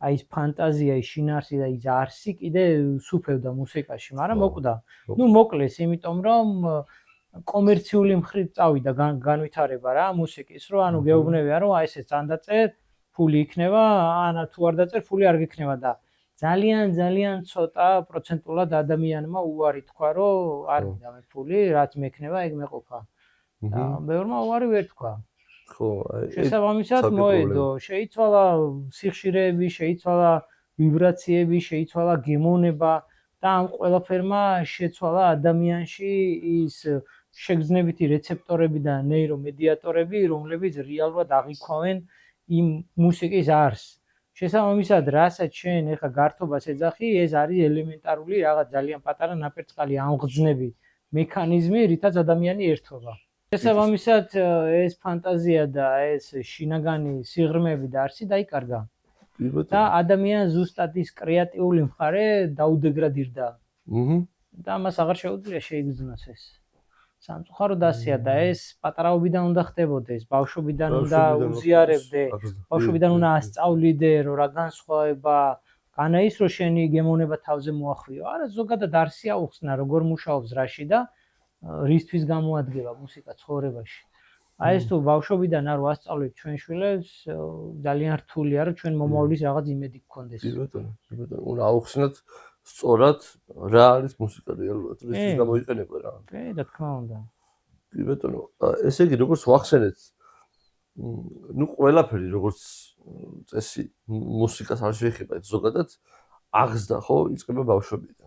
აი ეს ფანტაზია, ის შინაარსი და ის არსი კიდე სუფევდა მუსიკაში, მაგრამ მოკვდა. ნუ მოკლეს, იმიტომ რომ კომერციული მხრივ წავიდა განვითარება რა მუსიკის, რომ ანუ გეუბნებია რომ აი ესე წანდაწერ, ფული იქნება, ან თუ არ დაწერ, ფული არ გიქნება და ძალიან ცოტა პროცენტულად ადამიანმა უარი თქვა, რომ არ მინდა მე ფული, რაც მექნება, ეგ მეყოფა. და ბევრმა უარი ვერ თქვა. ხო, აი შესაბამისად მოედო, შეიცვალა სიხშირეები, შეიცვალა ვიბრაციები, შეიცვალა გემოვნება და ამ ყველაფერმა შეცვალა ადამიანში ის შეგრძნებითი რეცეპტორები და ნეირომედიატორები, რომლებიც რეალურად აღიქვამენ იმ მუსიკის არსს. შესაბამისად, რასაც შენ ეხა გართობას ეძახი, ეს არის ელემენტარული რაღაც ძალიან პატარა ნაპერწკალი ამღძნები მექანიზმი, რითაც ადამიანი ერთობა. შესაბამისად, ეს ფანტაზია და ეს შინაგანი სიღრმეები და არსი დაიკარგა. და ადამიანს ზუსტად ის კრეატიული მხარე დაუდეგრადირდა. და მას აღარ შეუძლია შეიგრძნოს ეს. სამწუხაროდ ასეა და ეს პატარაობიდან უნდა ხდებოდეს, ბავშვობიდან უნდა უზიარებდე, ბავშვობიდან უნდა ასწავლიდე, რომ რა განსხვავება, განა ის რომ შენი გემოვნება თავზე მოახვიო. არა, ზოგადად არსი აუხსნა, როგორ მუშაობს რაში და რისთვის გამოადგება მუსიკა ცხოვრებაში. აი ეს თუ ბავშვობიდან არ ვასწავლეთ ჩვენ შვილებს, ძალიან რთულია რომ ჩვენ მომავლის რაღაც იმედი გქონდეს. კი ბატონო, უნდა აუხსნათ სწორად რა არის მუსიკა რეალურად, რისთვის გამოიყენება რა. კი, რა თქმა უნდა. კი ბატონო, ესე იგი როგორც ვახსენეთ, ნუ ყველაფერი როგორც წესი მუსიკას არ შეეხება, ზოგადად აღზრდა ხო იწყება ბავშვობიდან.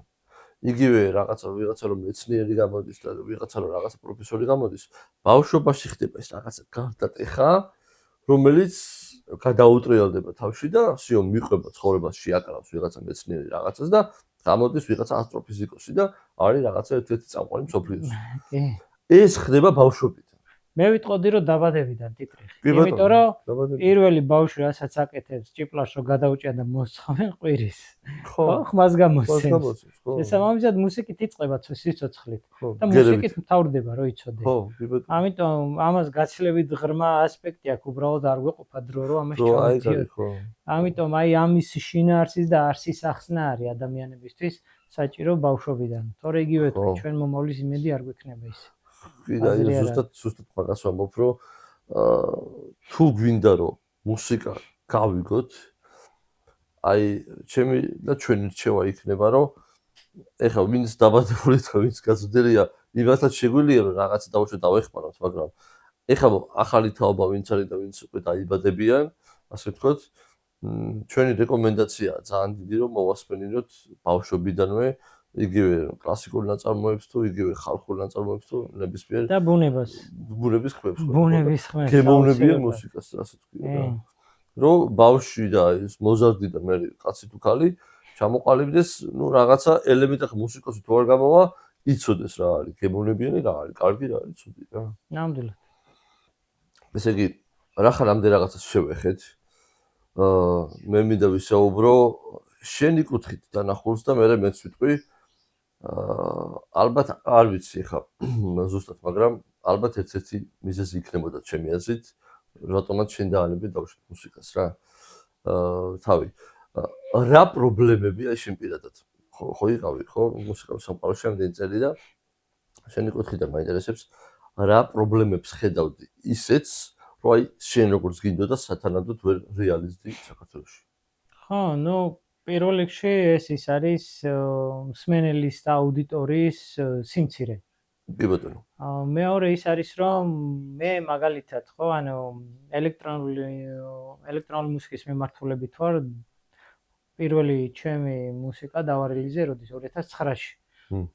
იგივე ვიღაცა რომ მეცნიერი გამოდის და ვიღაცა რომ რაღაცა პროფესორი გამოდის, ბავშვობაში ხდება ეს რაღაცა გარდატეხა, რომელიც გადაუტრიალდება თავში და სიო მიყვება ცხოვრებას შეაკრავს ვიღაცა მეცნიერი რაღაცას და გამოდის ვიღაცა ასტროფიზიკოსი და არის რაღაცა ერთ-ერთი წამყვანი მსოფლიოში. ეს ხდება ბავშვობიდან. მე ვიტყოდი რომ დაბადებიდან ტიტრი. კი ბატონო, იმიტომ რომ დაბადები. პირველი ბავშვი რასაც აკეთებს ჭიპლას რომ გადაუჭია და მოსწავენ ყვირის. ხო, ხმას გამოსცემს. გამოსცემს, ხო. შესაბამისად მუსიკით იწყება სიცოცხლით ხო, და მუსიკით მთავრდება რომ იცოდე. ხო, კი ბატონო. ამიტომ ამას გაცილებით ღრმა ასპექტი აქვს, უბრალოდ არ გვეყოფა დრო რომ ამას ხო, აი ჩავთიოთ. ხო. ამიტომ აი ამის შინაარსის და არსის ახსნა არის ადამიანებისთვის საჭირო ბავშვობიდან. თორე იგივე თუ ჩვენ მომავლის იმედი არ გვექნება ის. კი და ზუსტად მაგას ვამბობ რომ თუ გვინდა რომ მუსიკა გავიგოთ აი ჩემი და ჩვენი რჩევა იქნება რომ ეხლა ვინც დაბადებული და ვინც გაზრდილია იმასაც შეგვიძლია რომ რაღაცა დავუშვათ დავეხმაროთ მაგრამ ეხლა ახალი თაობა ვინც არის და ვინც უკვე დაიბადებიან ასე ვთქვათ ჩვენი რეკომენდაციაა ძალიან დიდი რომ მოვასწრებინოთ ბავშვობიდანვე იგივე კლასიკურ ნაწარმოებს თუ იგივე ხალხურ ნაწარმოებს თუ ნებისმიერ და ბუნებას ბუნების ხმებს ბუნების ხმებს გემოვნებიან მუსიკას ასე თქვია რა რომ ბავშვი და ის მოზარდი და მე კაცი თუ ქალი ჩამოყალიბდეს ნუ რაღაცა ელემენტი ხ მუსიკოსი თუ არ გამოვა იცოდეს რა არის გემოვნებიანი რა არის კარგი რა არის ცუდი რა ნამდვილად ესე იგი რახან ამდენ რაღაცას შევეხეთ მე მინდა ვისაუბრო შენი კუთხით დანახულს და მე მეც ვიტყვი ალბათ არ ვიცი ხა ზუსტად მაგრამ ალბათ ერთ-ერთი მიზეზი იქნებოდა ჩემი აზრით რატომაც შენ დაანები დავუშვით მუსიკას რა თავი რა პრობლემებია შენ პირადად ხო იყავი ხო მუსიკალურ სამყაროში ამდენი წელი და შენი კუთხიდან მაინტერესებს რა პრობლემებს ხედავდი ისეც რომ აი შენ როგორც გინდოდა სათანადოდ ვერ რეალიზდი საქართველოში ხო ნუ პირველ რიგში ეს არის მსმენელის და აუდიტორიის სიმცირე. კი ბატონო. მეორე ის არის რომ მე მაგალითად ხო ანუ ელექტრონული მუსიკის მიმართულებით ვარ პირველი ჩემი მუსიკა დავარეალიზე როდის 2009-ში.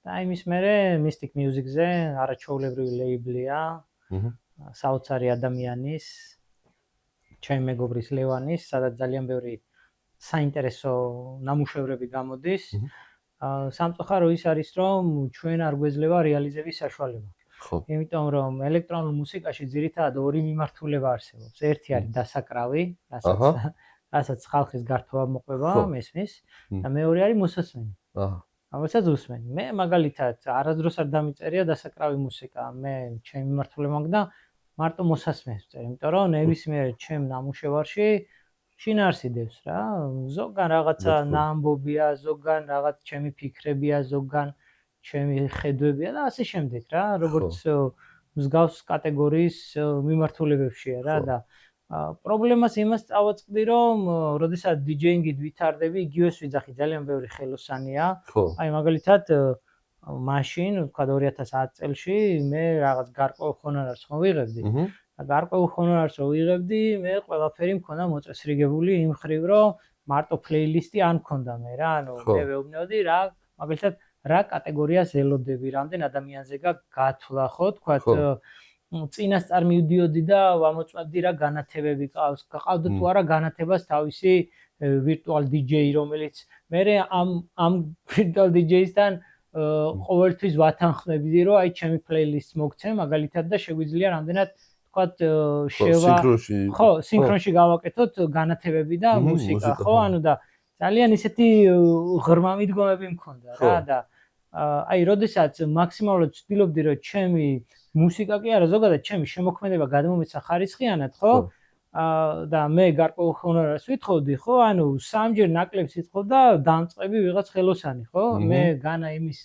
და იმის მერე Mystic Music-ზე არაჩვეულებრივი ლეიბლია. საოცარი ადამიანის ჩემი მეგობრის ლევანის, სადაც ძალიან ბევრი საინტერესო ნამუშევრები გამოდის. სამწუხარო ის არის, რომ ჩვენ არ გვეძლება რეალიზების საშუალება. ხო. იმიტომ რომ ელექტრონულ მუსიკაში ძირითადად ორი მიმართულება არსებობს. ერთი არის დასაკრავი, რასაც ხალხის გართობა მოყვება, მესმის, და მეორე არის მოსასმენი. რომელსაც უსმენ. მე მაგალითად არასდროს არ დამიწერია დასაკრავი მუსიკა. მე ჩემი მიმართულება მაქვს და მარტო მოსასმენს ვწერ, იმიტომ რომ ნებისმიერ ჩემ ნამუშევარში შინაარსიდევს რა. ზოგან რაღაცა ნაამბობია, ზოგან რაღაც ჩემი ფიქრებია, ზოგან ჩემი ხედვებია და ასე შემდეგ რა, როგორც მსგავს კატეგორიის მიმართულებებშია რა და პრობლემას იმას წავაწყდი რომ როდესაც დიჯეინგით ვითარდები, იგივეს ვიძახი ძალიან ბევრი ხელოსანია. აი მაგალითად მაშინ, ვთქვათ 2010 წელში მე რაღაც გარკვეულ ჰონორარს მოვიღებდი. და გარკვეულ ჰონორარს რო ვიღებდი, მე ყველაფერი მქონდა მოწესრიგებული იმ ხრივ, რომ მარტო პლეილისტი არ მქონდა მე რა, ანუ მე ვეუბნებოდი რა, მაგალითად რა კატეგორიას ელოდები, რამდენ ადამიანზე გათვლა ხო, ვთქვათ წინასწარ მივდიოდი და ვამოწმებდი რა განათებები ყავს, გყავდა თუ არა განათებას თავისი ვირტუალ დიჯეი, რომელიც მე ამ ვირტუალ დიჯეისთან ყოველთვის ვათანხმებდი, რომ აი ჩემი პლეილისტს მოგცე მაგალითად და შეგვიძლია რამდენად ვთქვათ ხო, სინქრონში გავაკეთოთ განათებები და მუსიკა, ხო, ანუ და ძალიან ისეთი ღრმა მიდგომები მქონდა რა და აი როდესაც მაქსიმალურად ვცდილობდი რომ ჩემი მუსიკა კი არა ზოგადად ჩემი შემოქმედება გადმომეცა ხარისხიანად ხო და მე გარკვეულ ჰონორარს ვითხოვდი ხო ანუ სამჯერ ნაკლებს ითხოვ და დამწყები ვიღაც ხელოსანი ხო მე განა იმის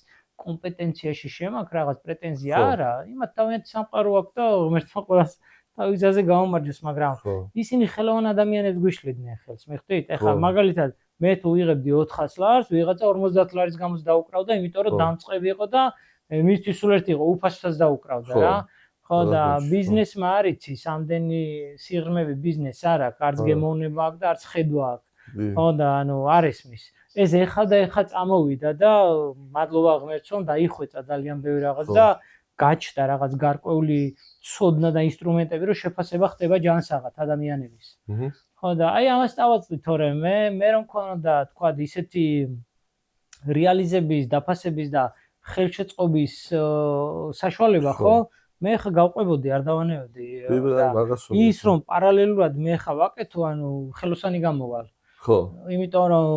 კომპეტენციაში შემაქვს რაღაც პრეტენზია არა იმათ თავიანთი სამყარო აქვს და ღმერთმა ყველას თავისაზე გამომარჯოს მაგრამ ისინი ხელოვან ადამიანებს გვიშლიდნენ ხელს მიხვდით ეხლა მაგალითად მე თუ ვიღებდი 400 ლარს ვიღაცა 50 ლარის გამოს დაუკრავდა იმიტომ რომ დამწყები იყო და მისთვის სულ ერთი იყო უფასოსაც დაუკრავდა რა ხო და ბიზნესმა არ იცის ამდენი სიღრმეები ბიზნეს არ აქვს არც გემოვნება აქვს და არც ხედვა აქვს ხო და ანუ არ ესმის ეს ეხლა და ეხლა წამოვიდა და მადლობა ღმერთს რომ დაიხვეწა ძალიან ბევრი რაღაც და გაჩნდა რაღაც გარკვეული ცოდნა და ინსტრუმენტები რომ შეფასება ხდება ჯანსაღად ადამიანების ხო და აი ამას დავაწყდი თორემ მე რომ მქონოდა თქვა ისეთი რეალიზების დაფასების და ხელშეწყობის საშუალება ხო მე ხა გავყვებოდი, არ დავანებოდი მაგას ის რომ პარალელურად მე ხა ვაკეთო, ანუ ხელოსანი გამოვალ. ხო. იმიტომ რომ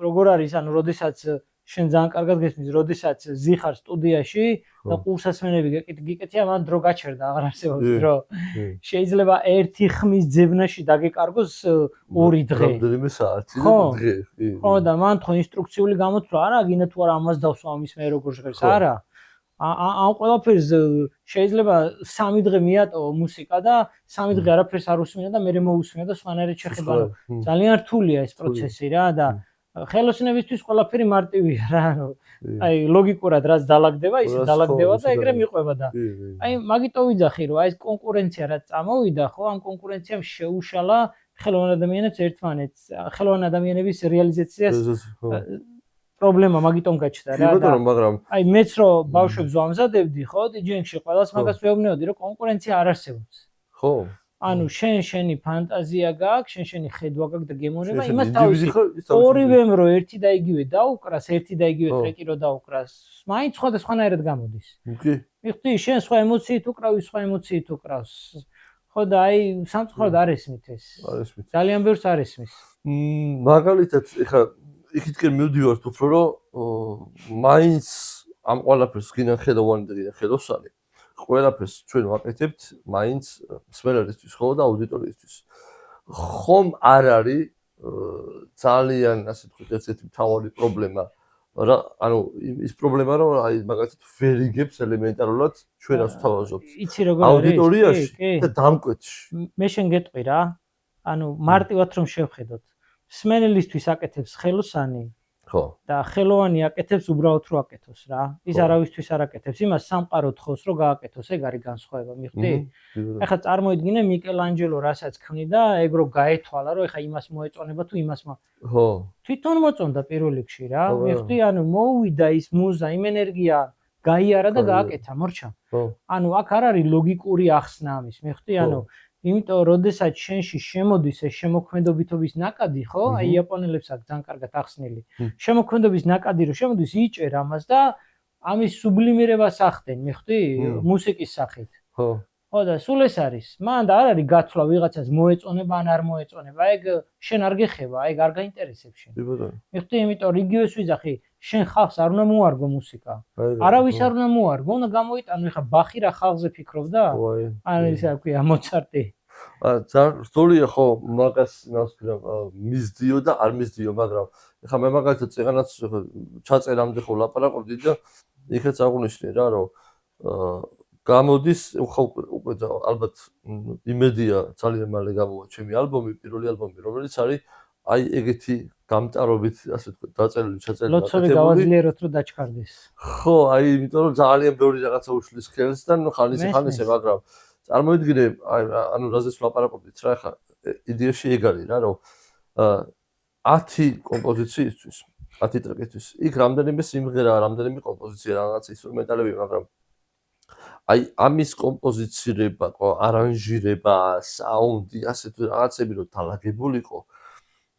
როგორ არის, ანუ როდესაც შენ ძალიან კარგად გესმის, როდესაც ზიხარ სტუდიაში და ყურსასმენები გიკეთია, მან დრო გაჩერდა, აღარ არსებობს დრო. შეიძლება ერთი ხმის ძებნაში დაგეკარგოს 2 დღე. რამდენიმე საათი დღე. ხო და მან თქო ინსტრუქციული გამოთვლა არა, გინდა თუ არა ამას დავსვა ამის მე როგორ ჟღერს, არა. ამ ყველაფერს შეიძლება 3 დღე მიატოვო მუსიკა და 3 დღე არაფერს არ უსმინა და მე მოусმინა და სხვანაირად შეხება. ძალიან რთულია ეს პროცესი რა და ხელოსნებისთვის ყველაფერი მარტივია რა, ანუ აი ლოგიკურად რაც დალაგდება, ისე დალაგდება და ეგრე მიყვება და აი მაგიტო ვიძახი რომ აი ეს კონკურენცია რაც წამოვიდა, ხო, ამ კონკურენციამ შეუშალა ხელოვან ადამიანებს ერთმანეთს, ხელოვან ადამიანების რეალიზაციას პრობლემა მაგიტომ გაჩნდა რა და მაგრამ აი მეც რო ბავშვებს ვამზადებდი, ხო, დიჯეინგში ყველას მაგას ვეუბნებოდი რომ კონკურენცია არ არსებობს. ხო. ანუ შენი ფანტაზია გაქვს, შენი ხედვა გაქვს და გემოვნება, იმას თავისი ორივემ რო ერთი და იგივე დაუკრას, ერთი და იგივე ტრეკი რო დაუკრას, მაინც სხვადასხვანაირად გამოდის. მიხდი, შენ სხვა ემოციით უკრავი, სხვა ემოციით უკრავს. ხო და აი სამწუხაროდ არ ესმით ეს. ძალიან ბევრს არ ესმის. მაგალითად, ეხა იქითკენ მივდივართ უფრო რომ მაინც ამ ყველაფერს გინან ხელოვანი და გინან ხელოსანი ყველაფერს ჩვენ ვაკეთებთ მაინც მსმენელისთვის ხო და აუდიტორიისთვის. ხომ არ არის ძალიან ასე ვთქვით ერთ-ერთი მთავარი პრობლემა რა, ანუ ის პრობლემა რომ აი მაგალითად ვერ იგებს ელემენტარულად ჩვენ რას ვთავაზობთ აუდიტორიაში და დამკვეთში. მე შენ გეტყვი რა, ანუ მარტივად რომ შევხედოთ. მსმენელისთვის აკეთებს ხელოსანი ხო და ხელოვანი აკეთებს უბრალოდ რო აკეთოს რა. ის არავისთვის არ აკეთებს, იმას სამყარო თხოვს რომ გააკეთოს, ეგ არის განსხვავება, მიხვდი? ეხლა წარმოიდგინე მიკელანჯელო რასაც ქმნიდა, ეგ რო გაეთვალა, რომ ეხლა იმას მოეწონება თუ იმას ხო. თვითონ მოწონდა პირველ რიგში რა, მიხვდი? ანუ მოუვიდა ის მუზა, იმ ენერგია გაიარა და გააკეთა, მორჩა. ანუ აქ არ არის ლოგიკური ახსნა ამის, მიხვდი? ანუ იმიტომ როდესაც შენში შემოდის ეს შემოქმედობითობის ნაკადი, ხო? აი იაპონელებს აქ ძალიან კარგად ახსნილი. შემოქმედობის ნაკადი რო შემოდის, იჭერ ამას და ამის სუბლიმირებას ახდენ, მიხვდი? მუსიკის სახით. ხო. ხო და სულ ეს არის. მან და არ არის გათვლა ვიღაცას მოეწონება ან არ მოეწონება. ეგ შენ არ გეხება, ეგ არ გაინტერესებს შენ. მიხვდი? იმიტომ იგივეს ვიძახი, შენ ხალხს არ უნდა მოარგო მუსიკა. არავის არ უნდა მოარგო, უნდა გამოიტანო. ეხა ბახი რა ხალხზე ფიქრობდა? ან ისა ქვია მოცარტი. ძალიან რთულია ხო მაგას ნასკრა მისდიო და არ მისდიო, მაგრამ ეხა მე მაგალითად წეღანაც ჩაწერამდე ხო ლაპარაკობდი და იქაც აღვნიშნე რა, რომ გამოდის ხო უკვე ალბათ იმედია ძალიან მალე გამოვა ჩემი ალბომი, პირველი ალბომი, რომელიც არის აი ეგეთი გამტარობით, ასე ვთქვათ, დაწერილი, ჩაწერილი. ლოცვები გავაძლიეროთ, რომ დაჩქარდეს. ხო, აი, იმიტომ რომ ძალიან ბევრი რაღაცა უშლის ხელს და ნუ ხანისე, მაგრამ წარმოიდგინე, ანუ რაზეც ვლაპარაკობდით რა, ხა იდეაში ეგ არის რა, რომ 10 კომპოზიციისთვის, 10 ტრეკისთვის, იქ რამდენიმე სიმღერა, რამდენიმე კომპოზიცია, რაღაც ინსტრუმენტალები, მაგრამ აი ამის კომპოზიცირება, არანჟირება, საუნდი, ასე თუ რაღაცები რომ დალაგებულიყო,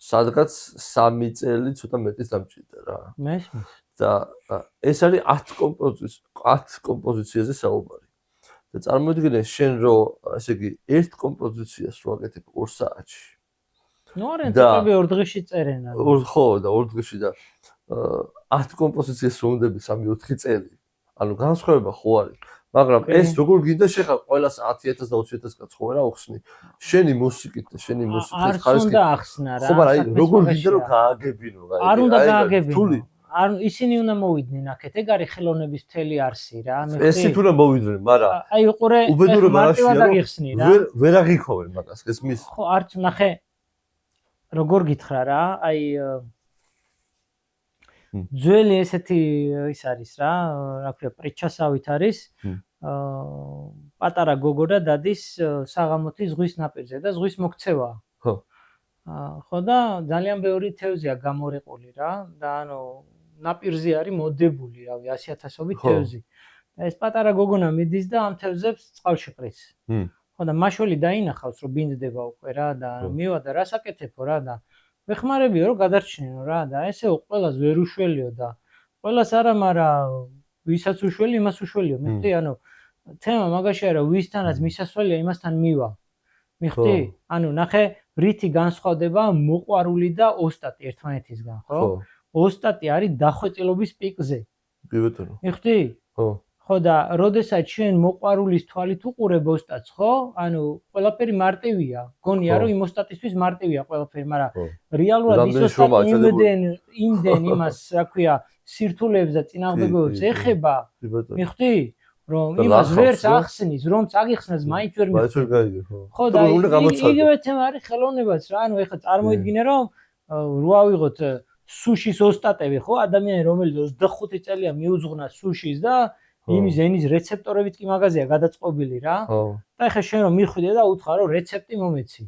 სადღაც 3 წელი ცოტა მეტის დამჭირდა რა. მესმის. და ეს არის 10 კომპოზიციაზე საუბარი. და წარმოიდგინე შენ რომ ესე იგი ერთ კომპოზიციას რო აკეთებ 2 საათში. ნუ არა, წები 2 დღეში წერენ. ხო, და 2 დღეში და 10 კომპოზიციას რო უნდები 3-4 წელი. ანუ განსხვავება ხო არის. მაგრამ ეს როგორ გინდა შეხა ყველას 10,000 და 20,000 კაც ხო რა უხსნი. შენი მუსიკით და შენი მუსიკის ხარისხით. არ უნდა ახსნა რა. ხო, მაგრამ აი როგორ გინდა რომ გააგებინო რა. არ უნდა გააგებინო. არ ისინი უნდა მოვიდნენ აქეთ, ეგ არის ხელოვნების მთელი არსი რა. ესეთ უნდა მოვიდნენ, მაგრამ აი უყურე მარტივად აგიხსნი რა. ვერ აღიქოვენ მაგას, ეს მის. ხო, არც ნახე როგორ გითხრა რა, აი ძველი ესეთი ის არის რა, რა ქვია, პრეჩასავით არის. პატარა გოგო და დადის საღამოთი ზღვის ნაპირზე და ზღვის მოქცევაა. ხო. ხო და ძალიან ბევრი თევზია გამორიყული რა და ანუ ნაპირზე არის მოდებული, რავი, 100,000-ობით თევზი. და ეს პატარა გოგონა მიდის და ამ თევზებს წყალში ყრის. ხო და მაშველი დაინახავს რომ ბინდდება უკვე რა და მივა და რას აკეთებო რა და ვეხმარებიო რომ გადარჩინო რა და ესეო ყველას ვერ უშველიო და ყველას არა, მაგრამ ვისაც უშველი იმას უშველიო. მე ანუ თემა მაგაში არა, ვისთანაც მისასვლელია, იმასთან მივა. მიხდი? ანუ ნახე, რითი განსხვავდება მოყვარული და ოსტატი ერთმანეთისგან, ხო? ოსტატი არის დახვეწილობის პიკზე. კი ბატონო. მიხდი? ხო და როდესაც შენ მოყვარულის თვალით უყურებ ოსტატს, ხო? ანუ ყველაფერი მარტივია. გონია რომ იმ ოსტატისთვის მარტივია ყველაფერი, მაგრამ რეალურად ის ოსტატი იმდენ იმას, რა ქვია, სირთულეებს და წინააღმდეგობებს ეხება. მიხდი? რომ იმას ვერც ახსნის, რომ წაგიხსნას მაინც ვერ მიხვდი. ხო და იგივე თემა არის ხელოვნებაც რა. ანუ ეხლა წარმოიდგინე რომ რო ავიღოთ სუშის ოსტატები, ხო, ადამიანი რომელიც 25 წელია მიუძღვნა სუშის და იმის ენის რეცეპტორებით კი მაგაზია გადაწყობილი რა. და ეხლა შენ რომ მიხვიდე და უთხრა რომ რეცეპტი მომეცი.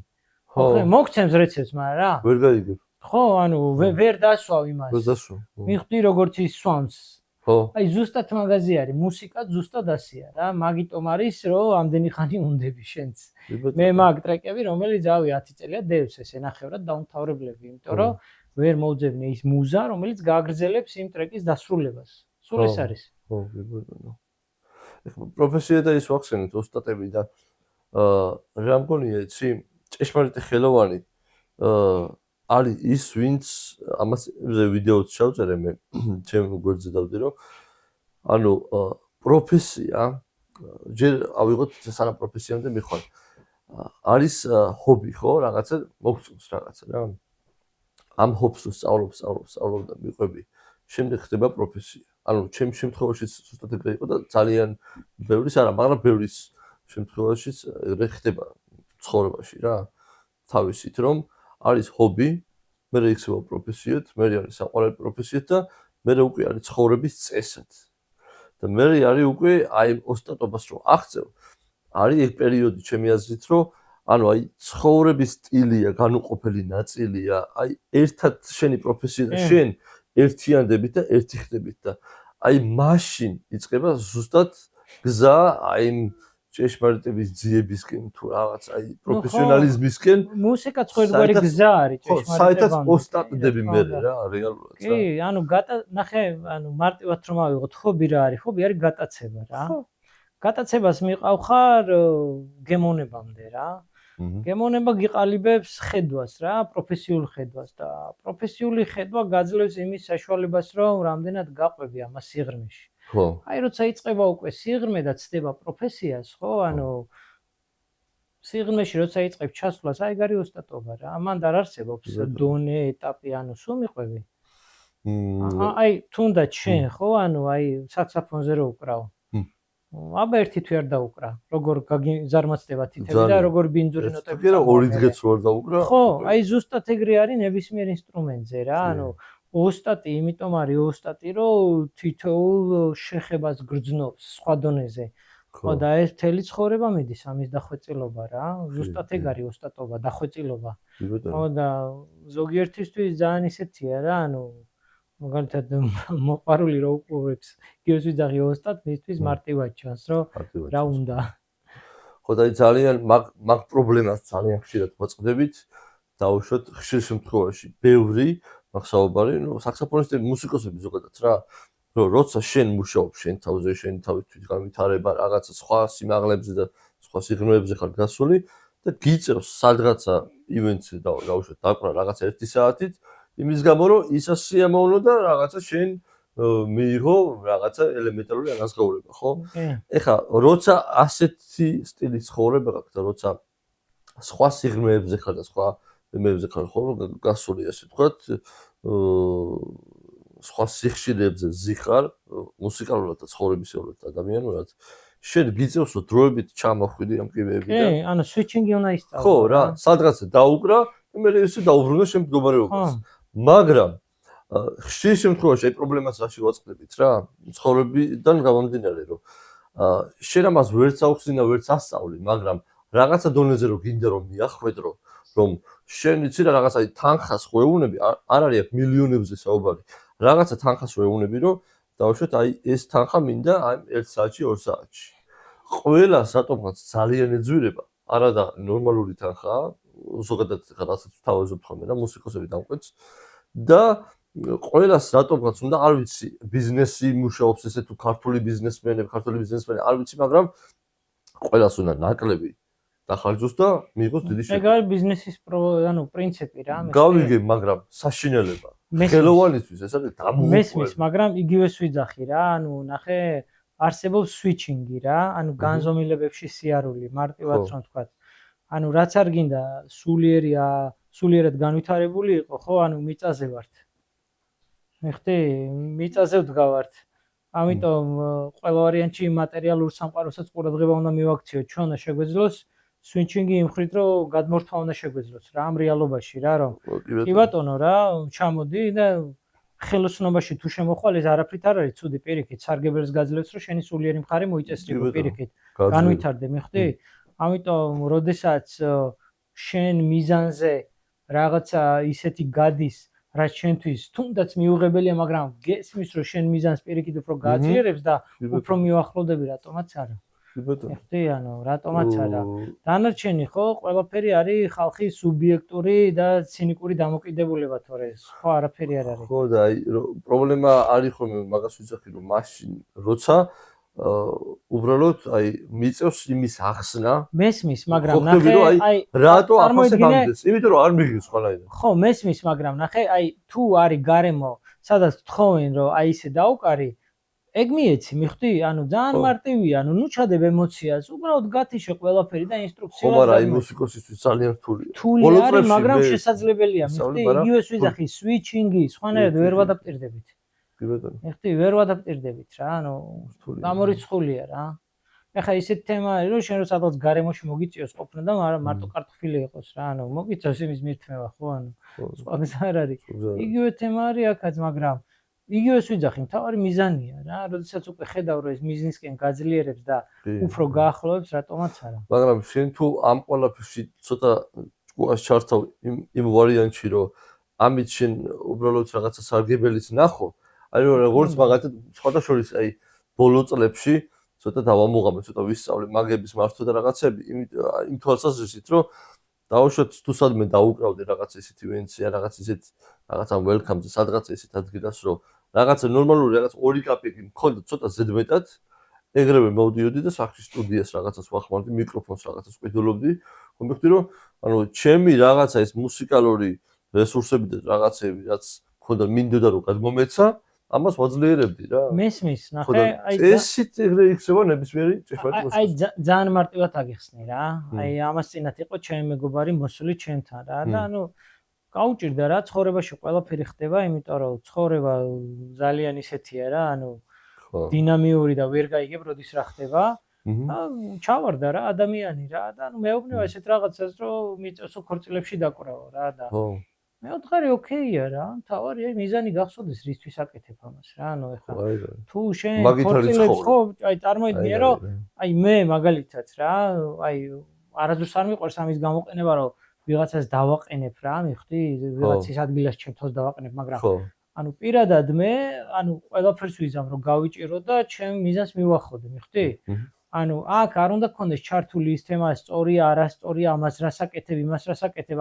ხო, მოგცემს რეცეპტს, მაგრამ რა. ვერ გაიგებ. ხო, ანუ ვერ დასვავ იმას. ვერ დასვავ. მიხვდი როგორც ის სვამს. ხო. აი ზუსტად მაგაზია არის, მუსიკა ზუსტად ასია რა. მაგიტომ არის რომ ამდენი ხანი უნდები შენც. მე მაგ ტრეკები რომელიც ძავი 10 წელია დევს ეს ენახევრად დაუმთავრებლები, იმიტომ რომ ვერ მოუძებნე ის მუზა, რომელიც გააგრძელებს იმ ტრეკის დასრულებას. სულ ეს არის. ხო, კი ბატონო. ეხლა პროფესია და ის ვახსენეთ ოსტატები და რა მგონია იცი, ჭეშმარიტი ხელოვანი არის ის, ვინც ამას ვიდეოც შევწერე მე ჩემ გვერდზე დავდი რომ ანუ პროფესია ჯერ ავიღოთ სანამ პროფესიამდე მიხვალ არის ჰობი ხო რაღაცა მოგწონს რაღაცა რა ამ ჰობს სწავლობ და მიყვები შემდეგ ხდება პროფესია ანუ ჩემ შემთხვევაში ზუსტად ეგრე იყო და ძალიან ბევრის არა მაგრამ ბევრის შემთხვევაში ეგრე ხდება ცხოვრებაში რა თავისით რომ არის ჰობი, მე იქცევა პროფესიად, მე არის საყვარელი პროფესიად და მე უკვე არის ცხოვრების წესად. და მე არის უკვე აი ოსტატობას რომ აღწევ, არის ეგ პერიოდი ჩემი აზრით, რომ ანუ აი ცხოვრების სტილია, განუყოფელი ნაწილია, აი ერთად შენი პროფესია და შენ ერთიანდებით და ერთი ხდებით და აი მაშინ იწყება ზუსტად გზა აი ჭეშმარიტების ძიებისკენ თუ რაღაც აი პროფესიონალიზმისკენ მუსიკა სხვადასხვაგვარი გზა არის ჭეშმარიტებამდე. საერთოდ ოსტატდები მე რა რეალურად რა. კი, ანუ ნახე, ანუ მარტივად რომ ავიღოთ ჰობი რა არის? ჰობი არის გატაცება რა. გატაცებას მიყავხარ გემოვნებამდე რა. გემოვნება გიყალიბებს ხედვას რა, პროფესიულ ხედვას და პროფესიული ხედვა გაძლევს იმის საშუალებას რომ რამდენად გაყვები ამას სიღრმეში. ხო. აი როცა იწყება უკვე სიღრმე და ცდება პროფესიას, ხო? ანუ სიღრმეში როცა იწყებს ჩასვლას, აი გარი ოსტატობა რა. ამან არ არსებობს დონე, ეტაპი, ანუ სულ მიყვები. აი თუნდაც შენ, ხო? ანუ აი საქსაფონზე რო უკრავ. აბა ერთი თვე არ დაუკრა. როგორ გაგზარმაცდება თითები და როგორ ბინძური ნოტები. კი რა, ორი დღეც ვარ დაუკრა. ხო, აი ზუსტად ეგრე არის ნებისმიერ ინსტრუმენტზე რა. ანუ ოსტატი, იმიტომ არის ოსტატი, რომ თითოეულ შეხებას გრძნობს სხვა დონეზე. ხო და ეს მთელი ცხოვრება მიდის ამის დახვეწილობა რა. ზუსტად ეგ არის ოსტატობა, დახვეწილობა. ხო და ზოგიერთისთვის ძალიან ისეთია რა, ანუ მაგალითად მოყვარული რო უყურებს გიოს ვიძაღი ოსტატ მისთვის მარტივად ჩანს რომ რა უნდა. ხო და ძალიან მაგ პრობლემას ძალიან ხშირად მოწყდებით. დავუშვათ ხშირ შემთხვევაში ბევრი მახსაობარი, ნუ საქსოფონისტები, მუსიკოსები ზოგადად რა, რომ როცა შენ მუშაობ შენ თავზე, შენ თავისთვის განვითარება რაღაცა სხვა სიმაღლებზე და სხვა სიღრმეებზე ხარ გასული და გიწევს სადღაცა ივენტზე დავუშვათ დაკვრა რაღაცა 1 საათით, იმის გამო რომ ისა სიამოვნო და რაღაცა შენ მიიღო რაღაცა ელემენტარული განსხვავება, ხო? ეხლა როცა ასეთი სტილის ცხოვრება გაქვს და როცა სხვა სიღრმეებზე ხარ და სხვა იმებზე ხარ ხო გასული ასე ვთქვათ სხვა სიხშირეებზე ზიხარ მუსიკალურად და ცხოვრებისეულად ადამიანურად შენ გიწევს რომ დროებით ჩამოხვიდი ამ კიბეები და კი ანუ სვიჩინგი უნდა ისწავლო ხო რა სადღაცა დაუკრა მე ისე დაუბრუნე შენ მდგომარეობას მაგრამ ხშირ შემთხვევაში აი პრობლემას რაში ვაწყდებით რა ცხოვრებიდან გამომდინარე რომ შენ ამას ვერც აუხსნა ვერც ასწავლი მაგრამ რაღაცა დონეზე რომ გინდა რომ მიახვედრო რომ შენ იცი რა რაღაცა თანხას ხვეუნები არ არის აქ მილიონებზე საუბარი რაღაცა თანხას ხვეუნები რომ დავუშვათ აი ეს თანხა მინდა აი 1 საათში 2 საათში ყველა სატომღაც ძალიან ეძვირება არადა ნორმალური თანხაა ზოგადად რასაც თავაზობ ხოლმე რა მუსიკოსები დამკვეთს და ყველას რატომღაც უნდა არ ვიცი ბიზნესი მუშაობს ესე თუ ქართული ბიზნესმენები არ ვიცი მაგრამ ყველას უნდა ნაკლები დახარჯოს და მიიღოს დიდი ეგ არის ბიზნესის პრინციპი რა გავიგე მაგრამ საშინელება ხელოვანისთვის ეს არის დამოუკიდებელი მესმის მაგრამ იგივეს ვიძახი რა ნახე არსებობს სვიჩინგი რა განზომილებებში სიარული მარტივად რომ თქვა რაც არ გინდა სულიერად განვითარებული იყო ხო მიწაზე ვართ მიხდი მიწაზე ვდგავართ ამიტომ ყველა ვარიანტში მატერიალურ სამყაროსაც ყურადღება უნდა მივაქციოთ ჩვენ უნდა შეგვეძლოს სვიჩინგი იმ ხრით რომ გადმორთვა უნდა შეგვეძლოს რა ამ რეალობაში რა რომ კი ბატონო რა ჩამოდი და ხელოსნობაში თუ შემოხვალ ეს არაფრით არ არის ცუდი პირიქით სარგებელს გაძლევს რომ შენი სულიერი მხარე მოიწესრიგო პირიქით განვითარდე მიხდი ამიტომ როდესაც შენ მიზანზე რაღაცა ისეთი გადის რაც შენთვის თუნდაც მიუღებელია მაგრამ გესმის რომ შენ მიზანს პირიქით უფრო გააძლიერებს და უფრო მიუახლოვდები რატომაც არა ხდი რატომაც არა დანარჩენი ხო ყველაფერი არის ხალხის სუბიექტური და ცინიკური დამოკიდებულება თორე სხვა არაფერი არ არის ხო და აი პრობლემა არის ხოლმე მაგას ვიძახი რომ მაშინ როცა უბრალოდ აი მიწევს იმის ახსნა მესმის მაგრამ ნახე აი რატო აფასებდეს იმიტომ რომ არ მიღებს ყველაიდან ხო მესმის მაგრამ ნახე აი თუ არის გარემო სადაც თხოვენ რომ აი ისე დაუკარი ეგ მიეცი მიხდი ძალიან მარტივია ნუ ჩადებ ემოციას უბრალოდ გათიშე ყველაფერი და ინსტრუქციაა ხო მაგრამ აი მუსიკოსისთვის ძალიან რთულია რთული არის მაგრამ შესაძლებელია მიხდი იგივეს ვიძახი სვიჩინგი სხვანაირად ვერ ვადაპტირდებით მიხდი ვერ ვადაპტირდებით რა გამორიცხულია რა ეხა ისეთ თემა არის რომ შენ რო სადღაც გარემოში მოგიწიოს ყოფნა და მარტო კარტოფილი იყოს რა მოგიწევს იმის მირთმევა ხო სხვა გზა არ არის იგივე თემა არის აქაც მაგრამ იგივეს ვიძახი მთავარი მიზანია რა როდესაც უკვე ხედავ რომ ეს მიზნისკენ გაძლიერებს და უფრო გაახლოვებს რატომაც არა მაგრამ შენ თუ ამ ყველაფერში ცოტა ჭკუას ჩართავ იმ ვარიანტში რომ ამით შენ უბრალოდ რაღაცა სარგებელიც ნახო აი როგორც მაგათად სხვადასხვა აი ბოლო წლებში ცოტა დავამოღამე ცოტა ვისწავლე მაგების მართვა და რაღაცები იმ თვალსაზრისით რომ დავუშვათ თუ სადმე დაუკრავდე რაღაც ისეთ ივენცია რაღაც ისეთ რაღაც ამ ველკამზე სადღაც ისეთ ადგილას რომ რაღაცა ნორმალური რაღაც 2 კაპიკი მქონდა ცოტა ზედმეტად ეგრევე მოვდიოდი და სახში სტუდიას რაღაცას ვახმარდი მიკროფონს რაღაცას ყიდულობდი ხომ რომ ჩემი რაღაცა ეს მუსიკალური რესურსები და რაღაცები რაც მქონდა მინდოდა რომ გადმომეცა ამას ვაძლიერებდი რა მესმის ნახე აი ესით ეგრე იქცევა ნებისმიერი ჭეშმარიტ აი ძალიან მარტივად აგიხსნი რა აი ამას წინათ იყო ჩემი მეგობარი მოსული ჩემთან რა და გაუჭირდა რა ცხოვრებაში ყველაფერი ხდება იმიტომ რომ ცხოვრება ძალიან ისეთია რა დინამიური და ვერ გაიგებ როდის რა ხდება ჩავარდა რა ადამიანი რა და მეუბნება ესეთ რაღაცას რომ მიწევსო ქორწილებში დაკრავო რა და მეოთხარი ოკეია რა თავარია მიზანი გახსოვდეს რისთვის აკეთებ ამას რა ეხლა თუ შენ ქორწილებს ხო აი წარმოიდგინე რომ აი მე მაგალითად რა აი არასდროს არ მიყვარს ამის გამოყენება რომ ვიღაცას დავაყენებ რა მიხდი ვიღაცის ადგილას ჩემთავს დავაყენებ მაგრამ პირადად მე ყველაფერს ვიზამ რომ გავიჭირო და ჩემ მიზანს მივახოდე მიხდი აქ არ უნდა გქონდეს ჩართული ის თემა სწორია არასწორია ამას რასაკეთებ იმას რასაკეთებ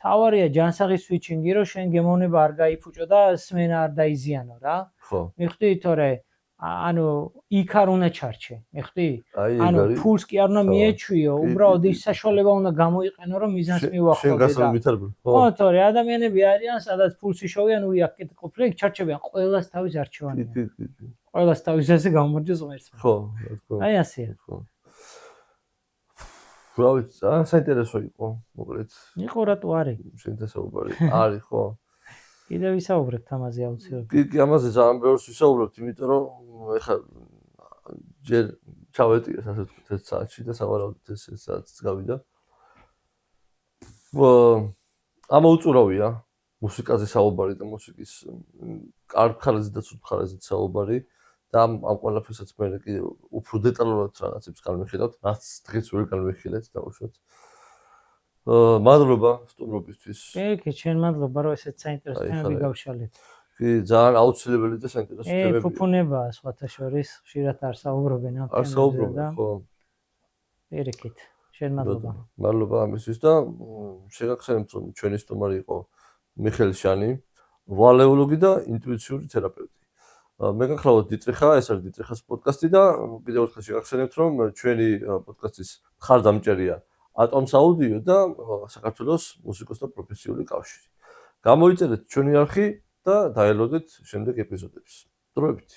თავარია ჯანსაღი სვიჩინგი რომ შენ გემოვნება არ გაიფუჭო და სმენა არ დაიზიანო რა მიხდი თორე იქ არ უნდა ჩარჩე მიხდი ფულს კი არ უნდა მიეჩვიო უბრალოდ ის საშუალება უნდა გამოიყენო რომ მიზანს მივახოდე და ხო თორე ადამიანები არიან სადაც ფულს იშოვიან აქეთ ყოფილი იქ ჩარჩებიან ყველას თავის არჩევანია ყველას თავის ასე გამომარჯოს ღმერთს ხო აი ასეა რა ვიცი ძალიან საინტერესო იყო მოკლედ იყო რატო არის შენთან საუბარი არის ხო კიდევ ვისაუბრებთ ამაზე აუცილებლად კი ამაზე ძალიან ბევრს ვისაუბრებთ იმიტომ რომ ეხლა ჯერ ჩავეტიეს ასე ვთქვით ეს საათში და სავარაუდოდ ეს საათიც გავიდა ამოუწურავია მუსიკაზე საუბარი და მუსიკის კარგ მხარეზე და ცუდ მხარეზე საუბარი და ამ ყველაფერსაც მე კიდევ უფრო დეტალურად რაღაცებს განვიხილავთ, რაც დღეს ვერ განვიხილეთ დავუშვათ. მადლობა სტუმრობისთვის. კი, ჩვენ მადლობა რომ ესეც საინტერესო თემები გავშალეთ. კი, ძალიან აუცილებელი და საინტერესო თემები. ფუფუნებაა სხვათა შორის, ხშირად არ საუბრობენ ამ თემებზე. არ საუბრობენ, ხო. პირიქით, ჩვენ მადლობა. მადლობა ამისთვის და შეგახსენებთ რომ ჩვენი სტუმარი იყო მიხეილ შანი. ვალეოლოგი და ინტუიციური თერაპევტი. მე გახლავთ დიტრიხა, ეს არის დიტრიხას პოდკასტი და კიდევ ერთხელ შეგახსენებთ, რომ ჩვენი პოდკასტის მხარდამჭერია ატომს აუდიო და საქართველოს მუსიკოსთა პროფესიული კავშირი. გამოიწერეთ ჩვენი არხი და დაელოდეთ შემდეგ ეპიზოდებს. დროებით.